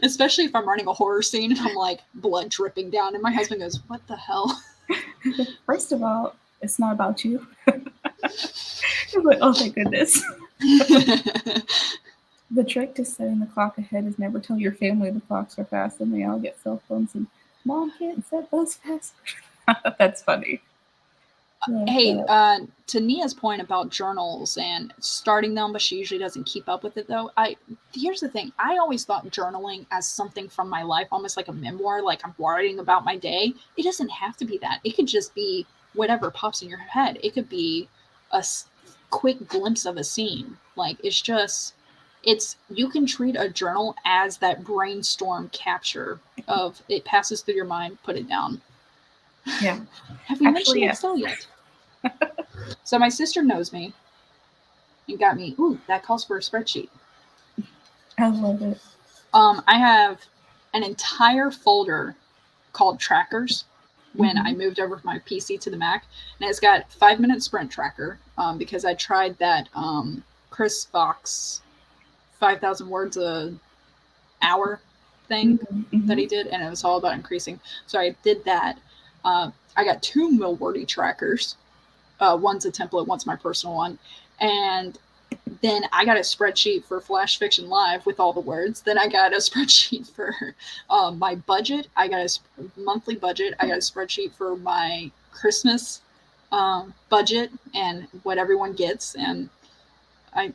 especially if I'm running a horror scene and I'm like blood dripping down, and my husband goes, "What the hell?" First of all, it's not about you. Like, oh, thank goodness. The trick to setting the clock ahead is never tell your family the clocks are fast, and they all get cell phones and Mom can't set those fast. That's funny. Hey, to Nia's point about journals and starting them, but she usually doesn't keep up with it though. Here's the thing. I always thought journaling as something from my life, almost like a memoir, like I'm writing about my day. It doesn't have to be that. It could just be whatever pops in your head. It could be a quick glimpse of a scene. Like, you can treat a journal as that brainstorm capture of it passes through your mind, put it down. Yeah. Have we mentioned Excel yet? So my sister knows me and got me, that calls for a spreadsheet. I love it. I have an entire folder called trackers when I moved over from my PC to the Mac. And it's got 5-minute sprint tracker because I tried that Chris Fox 5,000 words a hour thing that he did, and it was all about increasing. So I did that. I got 2 Milwordy trackers. One's a template, one's my personal one. And then I got a spreadsheet for Flash Fiction Live with all the words. Then I got a spreadsheet for my budget. I got a monthly budget. I got a spreadsheet for my Christmas budget and what everyone gets. And that's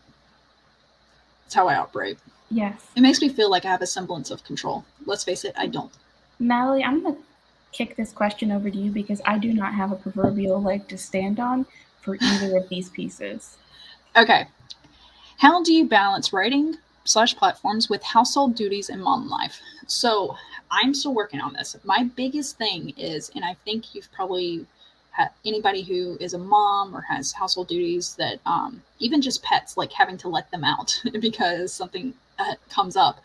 how I operate. Yes. It makes me feel like I have a semblance of control. Let's face it, I don't. Natalie, I'm going to kick this question over to you because I do not have a proverbial leg to stand on for either of these pieces. Okay. How do you balance writing / platforms with household duties and mom life? So I'm still working on this. My biggest thing is, and I think you've probably had anybody who is a mom or has household duties that even just pets, like having to let them out because something comes up.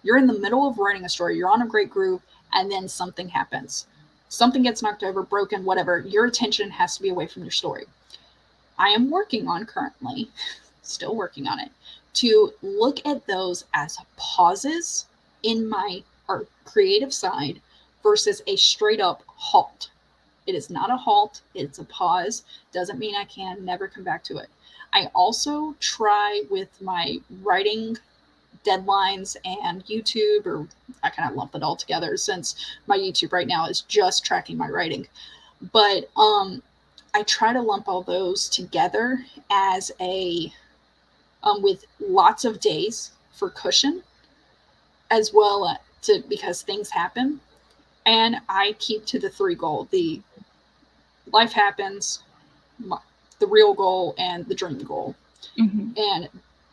You're in the middle of writing a story. You're on a great groove, and then something happens. Something gets knocked over, broken, whatever. Your attention has to be away from your story. I am working on currently, still working on it, to look at those as pauses in my creative side versus a straight up halt. It is not a halt. It's a pause. Doesn't mean I can never come back to it. I also try with my writing deadlines and YouTube, or I kind of lump it all together since my YouTube right now is just tracking my writing. But I try to lump all those together as a with lots of days for cushion, as well because things happen. And I keep to the 3 goal: the life happens, the real goal, and the dream goal.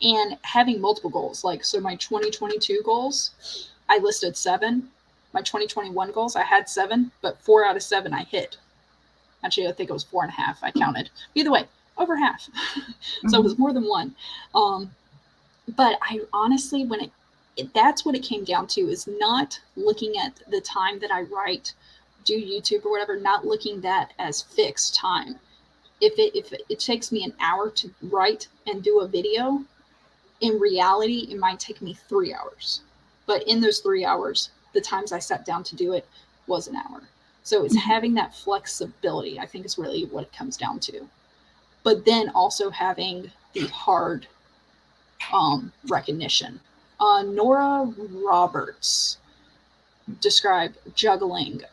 And having multiple goals. Like, so my 2022 goals, I listed 7. My 2021 goals, I had 7, but 4 out of 7 I hit. Actually, I think it was 4.5. I counted. Either way, over half. So it was more than 1. But I honestly, that's what it came down to, is not looking at the time that I write, do YouTube or whatever, not looking that as fixed time. If it takes me an hour to write and do a video, in reality, it might take me 3 hours. But in those 3 hours, the times I sat down to do it was an hour. So it's having that flexibility, I think, is really what it comes down to. But then also having the hard recognition. Nora Roberts described juggling.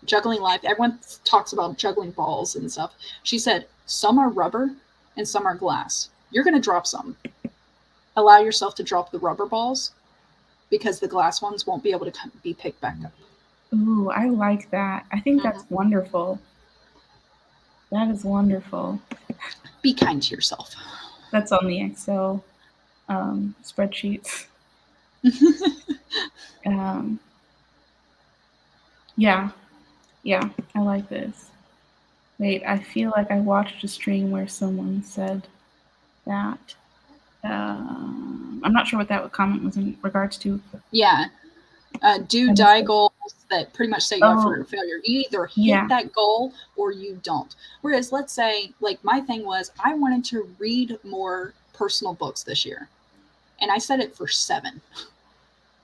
Juggling life. Everyone talks about juggling balls and stuff. She said, some are rubber and some are glass. You're going to drop some. Allow yourself to drop the rubber balls because the glass ones won't be able to be picked back up. Ooh, I like that. I think that's wonderful. That is wonderful. Be kind to yourself. That's on the Excel spreadsheets. Yeah, I like this. Wait, I feel like I watched a stream where someone said that. I'm not sure what that comment was in regards to. Yeah. Do die goals that pretty much set you up for failure. You either hit that goal or you don't. Whereas, let's say, like, my thing was I wanted to read more personal books this year. And I set it for 7.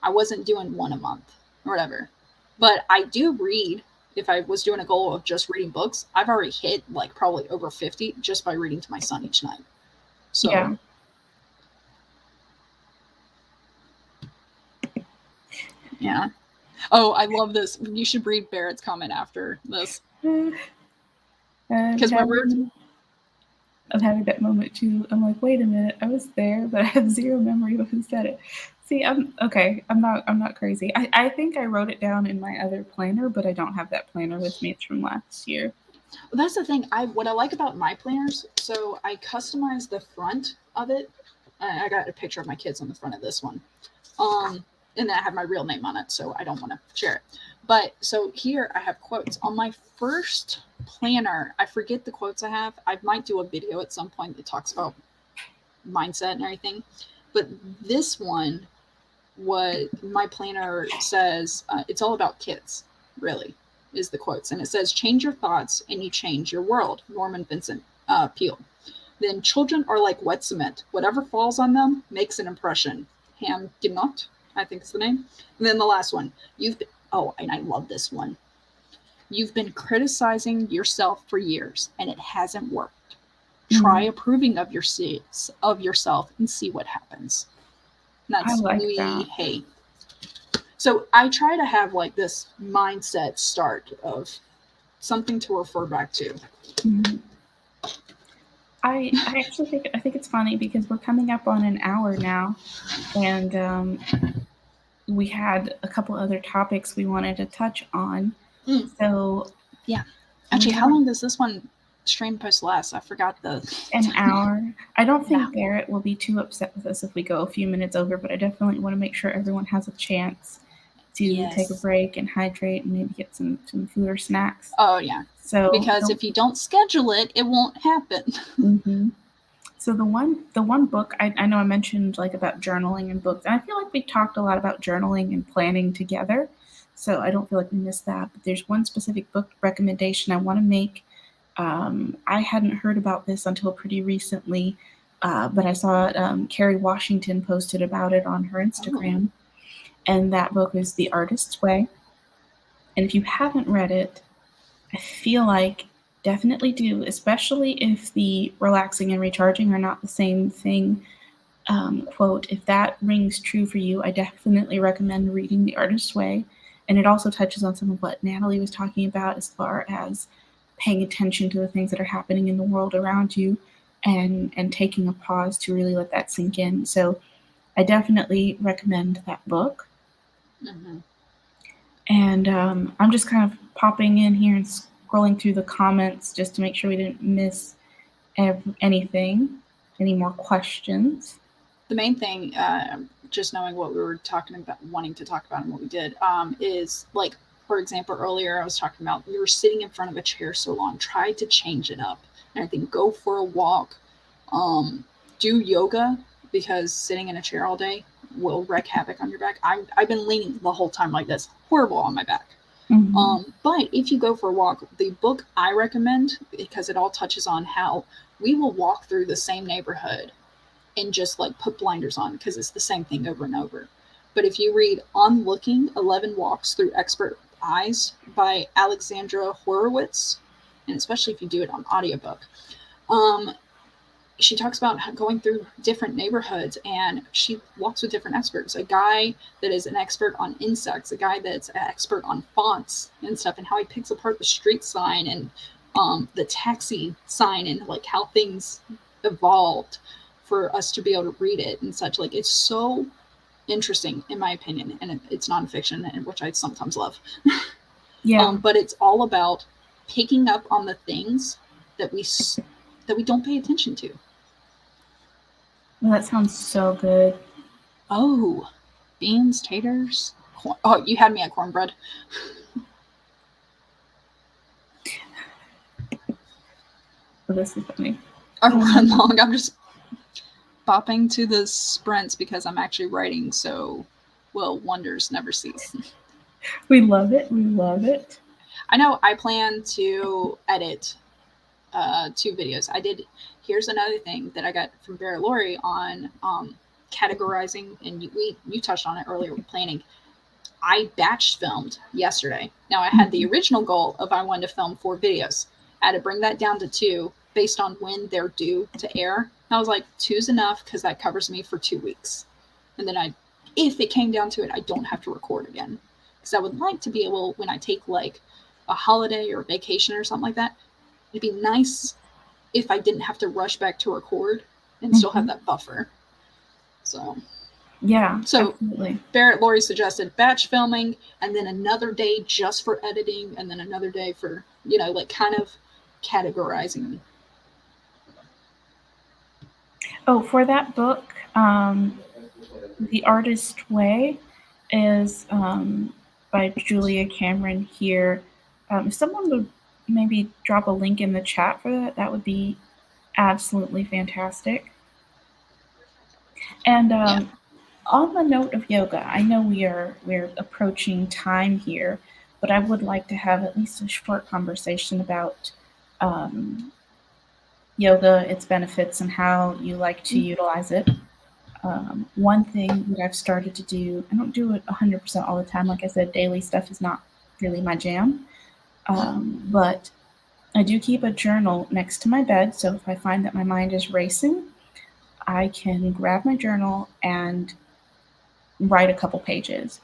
I wasn't doing 1 a month or whatever. But I do read. If I was doing a goal of just reading books, I've already hit like probably over 50 just by reading to my son each night. So yeah. Oh, I love this. You should read Barrett's comment after this. Because I'm having that moment too. I'm like, wait a minute, I was there, but I have zero memory of who said it. See, I'm not crazy. I think I wrote it down in my other planner, but I don't have that planner with me. It's from last year. Well, that's the thing. What I like about my planners, so I customized the front of it. I got a picture of my kids on the front of this one. And then I have my real name on it, so I don't want to share it. But so here I have quotes. On my first planner, I forget the quotes I have. I might do a video at some point that talks about mindset and everything. But this one, what my planner says, it's all about kids, really, is the quotes. And it says, change your thoughts and you change your world. Norman Vincent Peale. Then children are like wet cement. Whatever falls on them makes an impression. Ham Ginot, I think is the name. And then the last one, and I love this one. You've been criticizing yourself for years and it hasn't worked. Try approving of yourself and see what happens. And that's Louis Hay. So I try to have like this mindset start of something to refer back to. Mm-hmm. I actually think it's funny because we're coming up on an hour now, and we had a couple other topics we wanted to touch on. So yeah, actually, how long does this one stream post last? I forgot an hour. I don't think Barrett will be too upset with us if we go a few minutes over, but I definitely want to make sure everyone has a chance to take a break and hydrate and maybe get some food or snacks. Oh yeah. So because if you don't schedule it, it won't happen. Mm-hmm. So the one book I know I mentioned like about journaling and books, and I feel like we talked a lot about journaling and planning together. So I don't feel like we missed that. But there's one specific book recommendation I want to make. I hadn't heard about this until pretty recently, but I saw Kerry Washington posted about it on her Instagram. And that book is The Artist's Way. And if you haven't read it, I feel like definitely do, especially if the relaxing and recharging are not the same thing. Quote, if that rings true for you, I definitely recommend reading The Artist's Way. And it also touches on some of what Natalie was talking about as far as paying attention to the things that are happening in the world around you and taking a pause to really let that sink in. So I definitely recommend that book. Mm-hmm. And I'm just kind of popping in here and scrolling through the comments just to make sure we didn't miss anything. Any more questions? The main thing, just knowing what we were talking about, wanting to talk about and what we did, is like, for example, earlier I was talking about you were sitting in front of a chair so long. Try to change it up. And I think go for a walk. Do yoga, because sitting in a chair all day will wreak havoc on your back. I've been leaning the whole time like this. Horrible on my back. Mm-hmm. But if you go for a walk, the book I recommend, because it all touches on how we will walk through the same neighborhood and just like put blinders on because it's the same thing over and over. But if you read On Looking, 11 Walks Through Expert Eyes by Alexandra Horowitz, and especially if you do it on audiobook, she talks about going through different neighborhoods and she walks with different experts. A guy that is an expert on insects, a guy that's an expert on fonts and stuff, and how he picks apart the street sign and the taxi sign and like how things evolved for us to be able to read it and such. Like, it's so interesting in my opinion, and it's nonfiction, and which I sometimes love. Yeah. But it's all about picking up on the things that we don't pay attention to. Well, that sounds so good. Oh, beans, taters. Oh, you had me at cornbread. Well, this is funny. I run long. I'm just bopping to the sprints because I'm actually writing, so wonders never cease. We love it. We love it. I know I plan to edit 2 videos. Here's another thing that I got from Barrett Laurie on categorizing, and you touched on it earlier with planning. I batch filmed yesterday. Now I had the original goal of I wanted to film 4 videos. I had to bring that down to 2 based on when they're due to air. And I was like, 2's enough because that covers me for 2 weeks. And then if it came down to it, I don't have to record again. Because I would like to be able, when I take like a holiday or a vacation or something like that, it'd be nice if I didn't have to rush back to record and still have that buffer. So yeah, so absolutely. Barrett Laurie suggested batch filming, and then another day just for editing, and then another day for, like kind of categorizing. Oh, for that book, The Artist Way is by Julia Cameron here. If someone would maybe drop a link in the chat for that, that would be absolutely fantastic. And on the note of yoga, I know we're approaching time here, but I would like to have at least a short conversation about yoga, its benefits, and how you like to utilize it. One thing that I've started to do, I don't do it 100% all the time. Like I said, daily stuff is not really my jam. But I do keep a journal next to my bed. So if I find that my mind is racing, I can grab my journal and write a couple pages.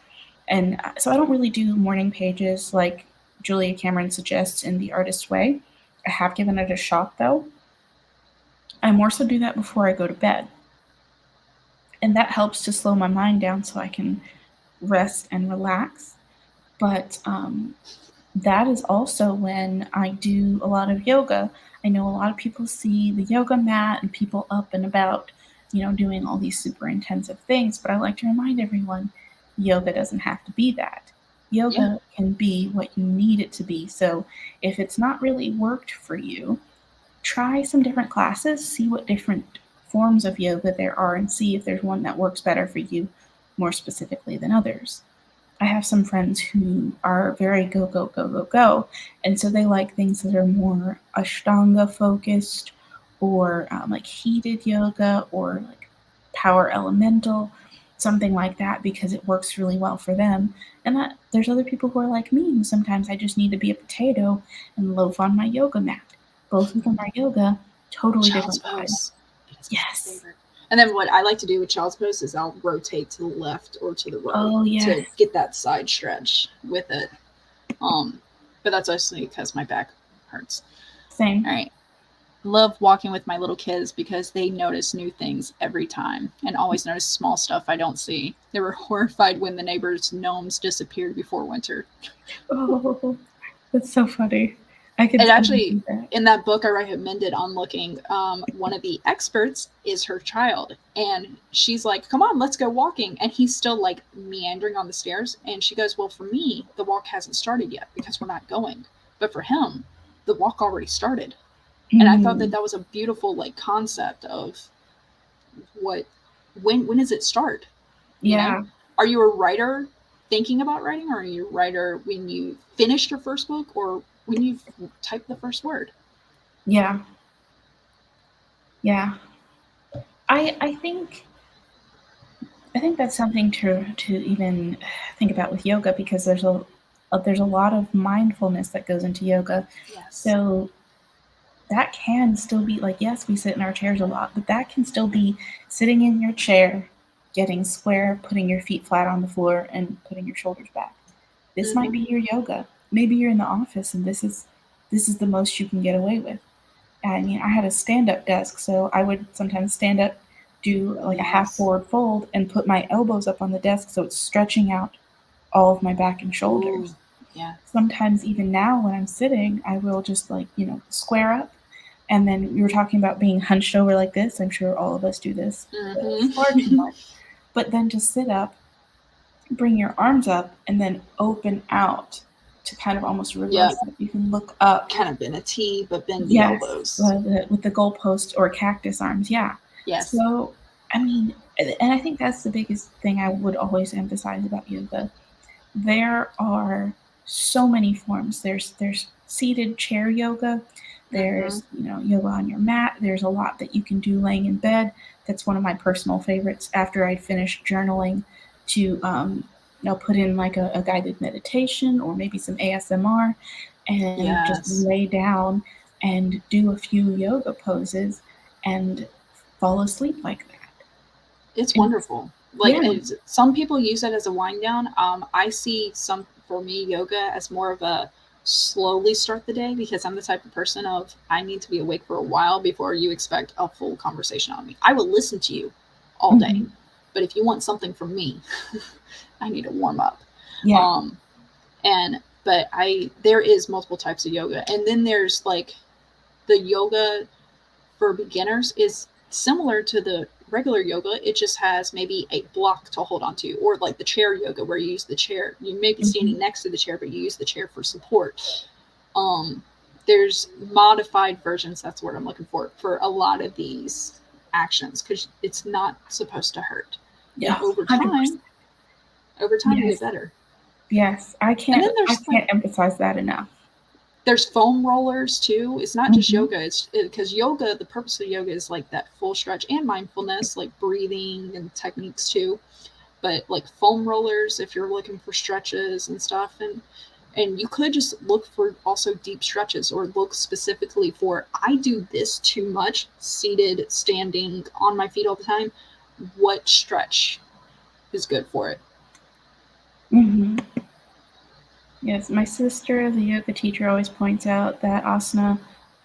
And so I don't really do morning pages like Julia Cameron suggests in The Artist's Way. I have given it a shot though. I more so do that before I go to bed. And that helps to slow my mind down so I can rest and relax. But that is also when I do a lot of yoga. I know a lot of people see the yoga mat and people up and about, doing all these super intensive things. But I like to remind everyone, yoga doesn't have to be that. Yoga can be what you need it to be. So if it's not really worked for you, try some different classes, see what different forms of yoga there are, and see if there's one that works better for you more specifically than others. I have some friends who are very go, go, go, go, go, and so they like things that are more Ashtanga focused, or like heated yoga, or like power elemental, something like that, because it works really well for them. And that there's other people who are like me, who sometimes I just need to be a potato and loaf on my yoga mat. Both of them are yoga, totally Child's different pose. Yes. And then what I like to do with child's pose is I'll rotate to the left or to the right to get that side stretch with it. But that's actually because my back hurts. Same. All right. Love walking with my little kids because they notice new things every time and always notice small stuff I don't see. They were horrified when the neighbor's gnomes disappeared before winter. Oh, that's so funny. And actually, in that book I recommended on looking, one of the experts is her child. And she's like, come on, let's go walking. And he's still like meandering on the stairs. And she goes, well, for me, the walk hasn't started yet because we're not going. But for him, the walk already started. And I thought that was a beautiful like concept of when does it start? You know? Are you a writer thinking about writing, or are you a writer when you finished your first book, or when you've typed the first word? Yeah. I think that's something to even think about with yoga, because there's a lot of mindfulness that goes into yoga. Yes. So that can still be like, yes, we sit in our chairs a lot, but that can still be sitting in your chair, getting square, putting your feet flat on the floor, and putting your shoulders back. This might be your yoga. Maybe you're in the office and this is the most you can get away with. And I had a stand-up desk, so I would sometimes stand up, do like a half forward fold, and put my elbows up on the desk so it's stretching out all of my back and shoulders. Ooh, yeah. Sometimes even now when I'm sitting, I will just square up And then we were talking about being hunched over like this. I'm sure all of us do this far too much. But then to sit up, bring your arms up, and then open out to kind of almost reverse it. You can look up. Kind of in a T, but bend the elbows. With the goalpost or cactus arms, yeah. Yes. So, I mean, and I think that's the biggest thing I would always emphasize about yoga. There are so many forms. There's seated chair yoga. There's yoga on your mat. There's a lot that you can do laying in bed. That's one of my personal favorites after I finish journaling to put in like a guided meditation or maybe some ASMR and just lay down and do a few yoga poses and fall asleep like that. It's wonderful. Some people use it as a wind down. I see for me, yoga as more of a slowly start the day, because I'm the type of person of I need to be awake for a while before you expect a full conversation on me. I will listen to you all day, but if you want something from me, I need to warm up. Yeah. But there is multiple types of yoga, and then there's like the yoga for beginners is similar to the regular yoga. It just has maybe a block to hold on to, or like the chair yoga where you use the chair. You may be standing next to the chair, but you use the chair for support. There's modified versions, that's the word I'm looking for a lot of these actions, because it's not supposed to hurt. Yeah, over time you get better. Yes, I can't emphasize that enough. There's foam rollers too. It's not just yoga. It's because yoga, the purpose of yoga is like that full stretch and mindfulness, like breathing and techniques too. But like foam rollers, if you're looking for stretches and stuff, and you could just look for also deep stretches, or look specifically for, I do this too much, seated, standing, on my feet all the time. What stretch is good for it? Yes, my sister, the yoga teacher, always points out that asana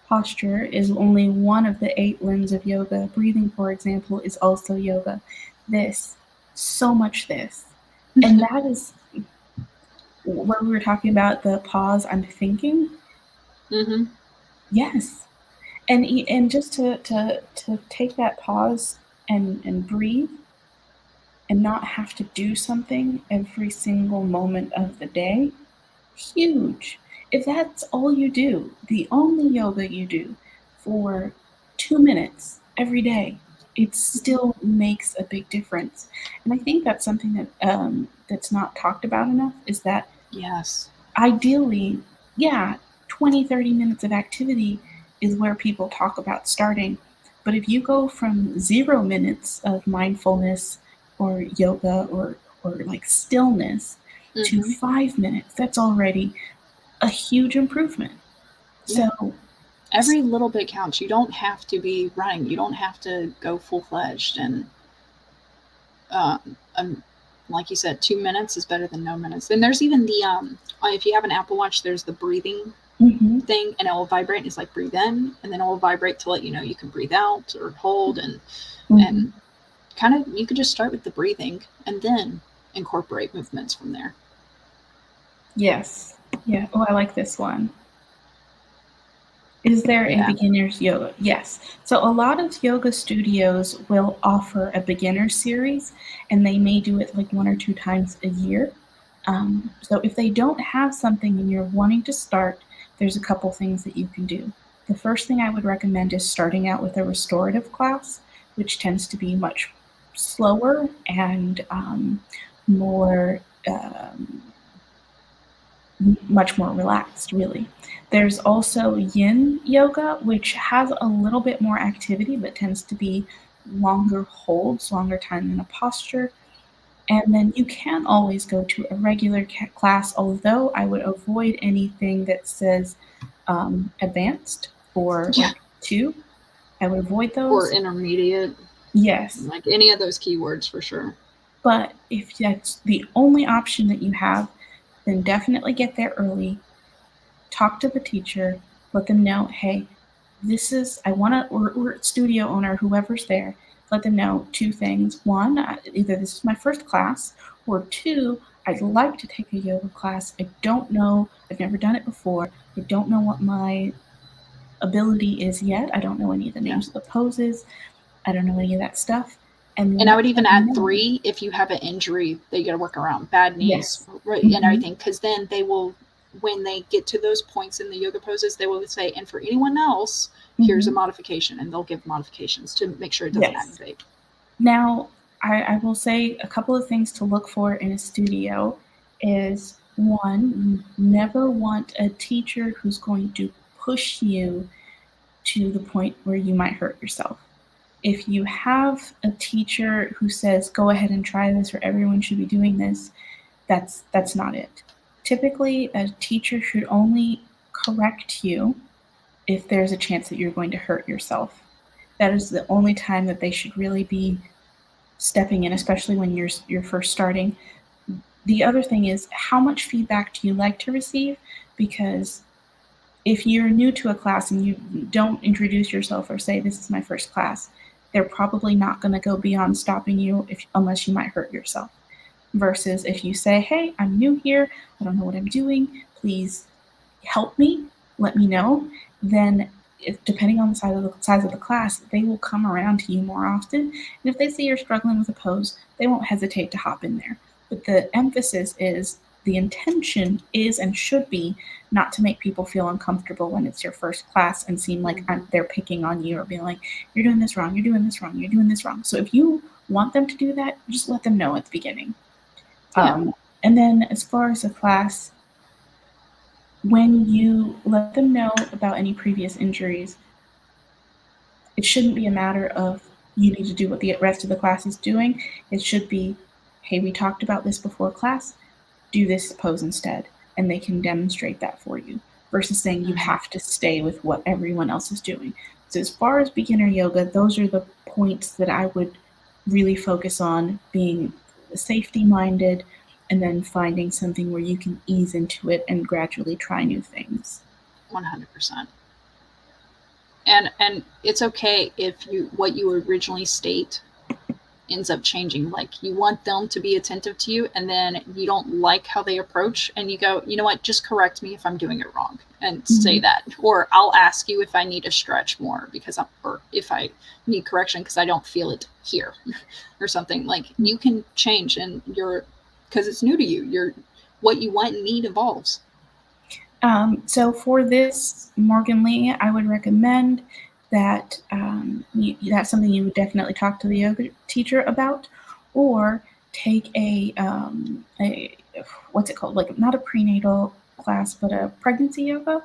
posture is only one of the 8 limbs of yoga. Breathing, for example, is also yoga. So much this. And that is where we were talking about the pause, I'm thinking. Yes. And just to take that pause and breathe and not have to do something every single moment of the day. Huge. If that's all you do, the only yoga you do for 2 minutes every day, it still makes a big difference. And I think that's something that that's not talked about enough, is that ideally, 20-30 minutes of activity is where people talk about starting. But if you go from 0 minutes of mindfulness or yoga or like stillness to 5 minutes, that's already a huge improvement. So every little bit counts. You don't have to be running. You don't have to go full-fledged. And like you said, 2 minutes is better than no minutes. And there's even the if you have an Apple Watch, there's the breathing thing, and it will vibrate. It's like breathe in, and then it will vibrate to let you know you can breathe out or hold, and kind of, you could just start with the breathing and then incorporate movements from there. Yes. Yeah. Oh, I like this one. Is there a beginner's yoga? Yes. So a lot of yoga studios will offer a beginner series, and they may do it like 1 or 2 times a year. So if they don't have something and you're wanting to start, there's a couple things that you can do. The first thing I would recommend is starting out with a restorative class, which tends to be much slower and much more relaxed, really. There's also yin yoga, which has a little bit more activity, but tends to be longer holds, longer time in a posture. And then you can always go to a regular class, although I would avoid anything that says advanced or like 2. I would avoid those. Or intermediate. Yes. Like any of those keywords for sure. But if that's the only option that you have, then definitely get there early. Talk to the teacher. Let them know, hey, or studio owner, whoever's there, let them know 2 things. 1, either this is my first class, or 2, I'd like to take a yoga class. I don't know. I've never done it before. I don't know what my ability is yet. I don't know any of the names of the poses. I don't know any of that stuff. And I would even add 3 if you have an injury that you got to work around, bad knees, right, and everything, because then they will, when they get to those points in the yoga poses, they will say, and for anyone else, here's a modification, and they'll give modifications to make sure it doesn't activate. Now, I will say a couple of things to look for in a studio is, one, you never want a teacher who's going to push you to the point where you might hurt yourself. If you have a teacher who says, go ahead and try this, or everyone should be doing this, that's not it. Typically, a teacher should only correct you if there's a chance that you're going to hurt yourself. That is the only time that they should really be stepping in, especially when you're first starting. The other thing is, how much feedback do you like to receive? Because if you're new to a class and you don't introduce yourself or say, this is my first class, they're probably not going to go beyond stopping you unless you might hurt yourself. Versus if you say, hey, I'm new here, I don't know what I'm doing, please help me, let me know, then depending on the size of the class, they will come around to you more often. And if they see you're struggling with a pose, they won't hesitate to hop in there. But the emphasis is, the intention is and should be not to make people feel uncomfortable when it's your first class and seem like they're picking on you or being like, you're doing this wrong, you're doing this wrong, you're doing this wrong. So if you want them to do that, just let them know at the beginning. And then as far as a class, when you let them know about any previous injuries, it shouldn't be a matter of you need to do what the rest of the class is doing. It should be, hey, we talked about this before class, do this pose instead, and they can demonstrate that for you, versus saying you have to stay with what everyone else is doing. So as far as beginner yoga, those are the points that I would really focus on, being safety-minded, and then finding something where you can ease into it and gradually try new things. 100%. And it's okay if what you originally state ends up changing. Like, you want them to be attentive to you, and then you don't like how they approach, and you go, you know what, just correct me if I'm doing it wrong, and say that. Or I'll ask you if I need to stretch more or if I need correction because I don't feel it here or something. Like, you can change, and because it's new to you, what you want and need evolves. So for this, Morgan Lee, I would recommend that that's something you would definitely talk to the yoga teacher about, or take a what's it called? Like, not a prenatal class, but a pregnancy yoga.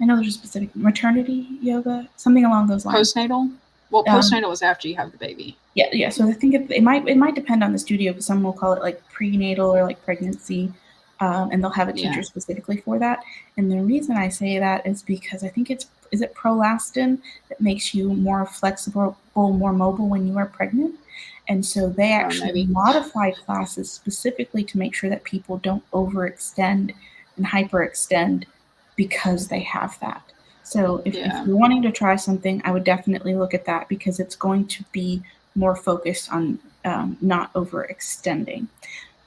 I know there's a specific maternity yoga, something along those lines. Postnatal? Well, postnatal is after you have the baby. Yeah. So I think it might depend on the studio, because some will call it like prenatal or like pregnancy. And they'll have a teacher specifically for that. And the reason I say that is because I think is it prolactin that makes you more flexible, more mobile when you are pregnant. And so they actually modify classes specifically to make sure that people don't overextend and hyperextend because they have that. So if you're wanting to try something, I would definitely look at that, because it's going to be more focused on not overextending.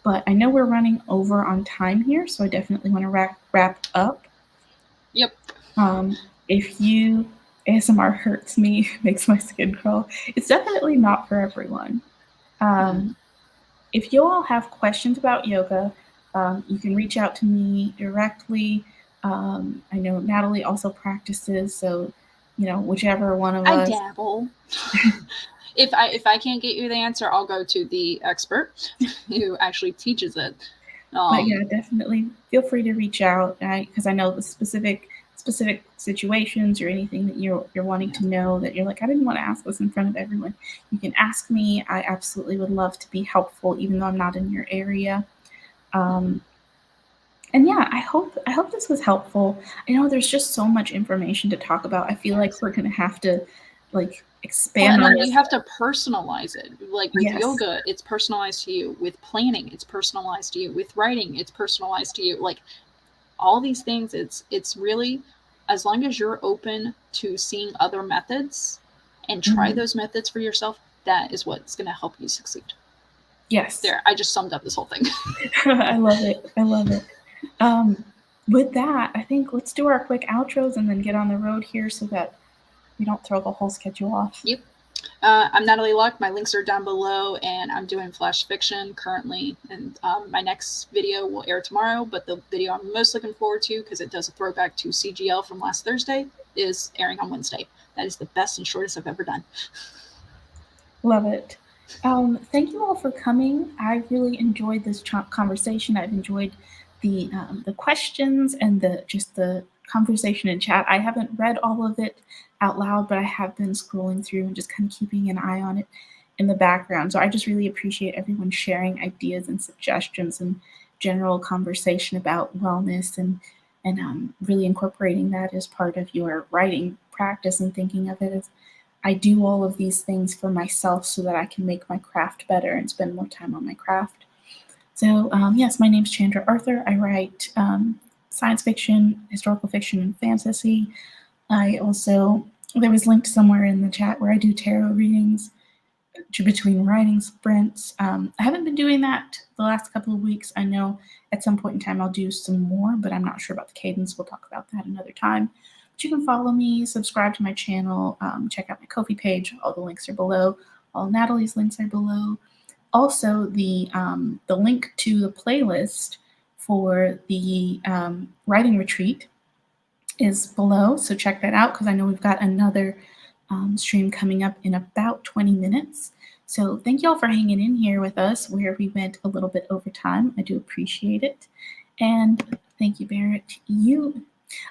But I know we're running over on time here, so I definitely want to wrap up. Yep. If ASMR hurts me, makes my skin crawl, it's definitely not for everyone. If you all have questions about yoga, you can reach out to me directly. I know Natalie also practices, so whichever one of us. I dabble. If I can't get you the answer, I'll go to the expert who actually teaches it. But yeah, definitely feel free to reach out, because I know the specific situations or anything that you're wanting to know that you're like, I didn't want to ask this in front of everyone. You can ask me. I absolutely would love to be helpful, even though I'm not in your area. And yeah, I hope this was helpful. I know there's just so much information to talk about. I feel like we're gonna have to expand on this. You have to personalize it. Like with yoga, it's personalized to you. With planning, it's personalized to you. With writing, it's personalized to you. Like all these things, it's really, as long as you're open to seeing other methods and try those methods for yourself, that is what's going to help you succeed. Yes. There, I just summed up this whole thing. I love it. with that, I think let's do our quick outros and then get on the road here so that we don't throw the whole schedule off. Yep. I'm Natalie Luck. My links are down below, and I'm doing flash fiction currently. And my next video will air tomorrow, but the video I'm most looking forward to, because it does a throwback to CGL from last Thursday, is airing on Wednesday. That is the best and shortest I've ever done. Love it. Thank you all for coming. I really enjoyed this conversation. I've enjoyed the questions and the conversation in chat. I haven't read all of it out loud, but I have been scrolling through and just kind of keeping an eye on it in the background. So I just really appreciate everyone sharing ideas and suggestions and general conversation about wellness and really incorporating that as part of your writing practice and thinking of it as I do all of these things for myself so that I can make my craft better and spend more time on my craft. So yes, my name's Chandra Arthur. I write science fiction, historical fiction, and fantasy. There was linked somewhere in the chat where I do tarot readings between writing sprints. I haven't been doing that the last couple of weeks. I know at some point in time I'll do some more, but I'm not sure about the cadence. We'll talk about that another time. But you can follow me, subscribe to my channel, check out my Ko-fi page. All the links are below. All Natalie's links are below. Also, the link to the playlist for the writing retreat is below, so check that out because I know we've got another stream coming up in about 20 minutes. So thank you all for hanging in here with us where we went a little bit over time. I do appreciate it. And thank you, Barrett.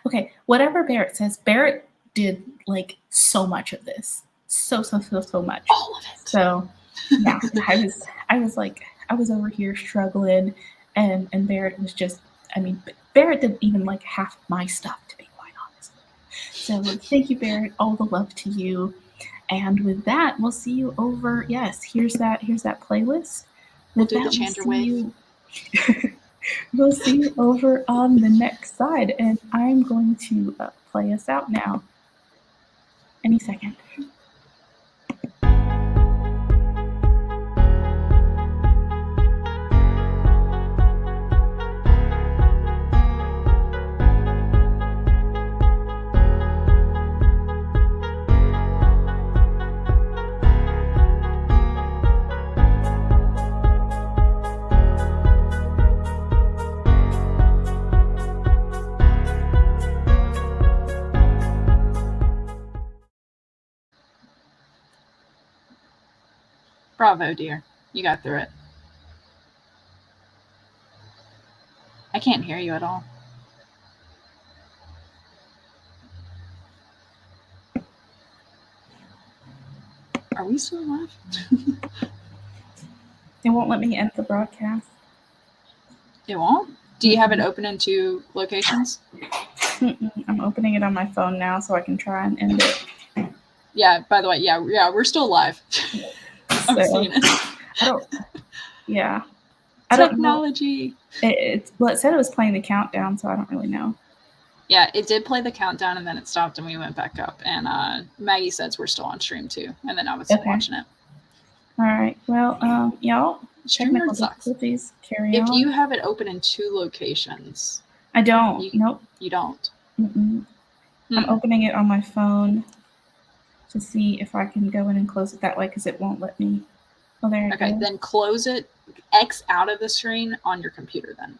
Okay, whatever Barrett says, Barrett did like so much of this. So much. All of it. So yeah, I was over here struggling and Barrett was just, Barrett did even like half my stuff, to be quite honest. So thank you, Barrett. All the love to you. And with that, we'll see you over. Yes, here's that playlist. We'll do the Chandra wave. We'll see you over on the next side. And I'm going to play us out now. Any second. Bravo, dear. You got through it. I can't hear you at all. Are we still live? It won't let me end the broadcast. It won't? Do you have it open in 2 locations? I'm opening it on my phone now so I can try and end it. Yeah, by the way, yeah, we're still live. I'm seeing it. Technology. It said it was playing the countdown, so I don't really know. Yeah, it did play the countdown, and then it stopped, and we went back up. And Maggie says we're still on stream, too. And then I was watching it. All right. Well, y'all, Streamer sucks. Carry if on. you have it open in 2 locations. I don't. Nope. You don't? I'm opening it on my phone to see if I can go in and close it that way because it won't let me. Oh, there it goes. Then close it. X out of the screen on your computer then.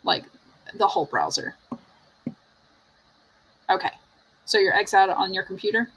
Like the whole browser. Okay. So you're X out on your computer?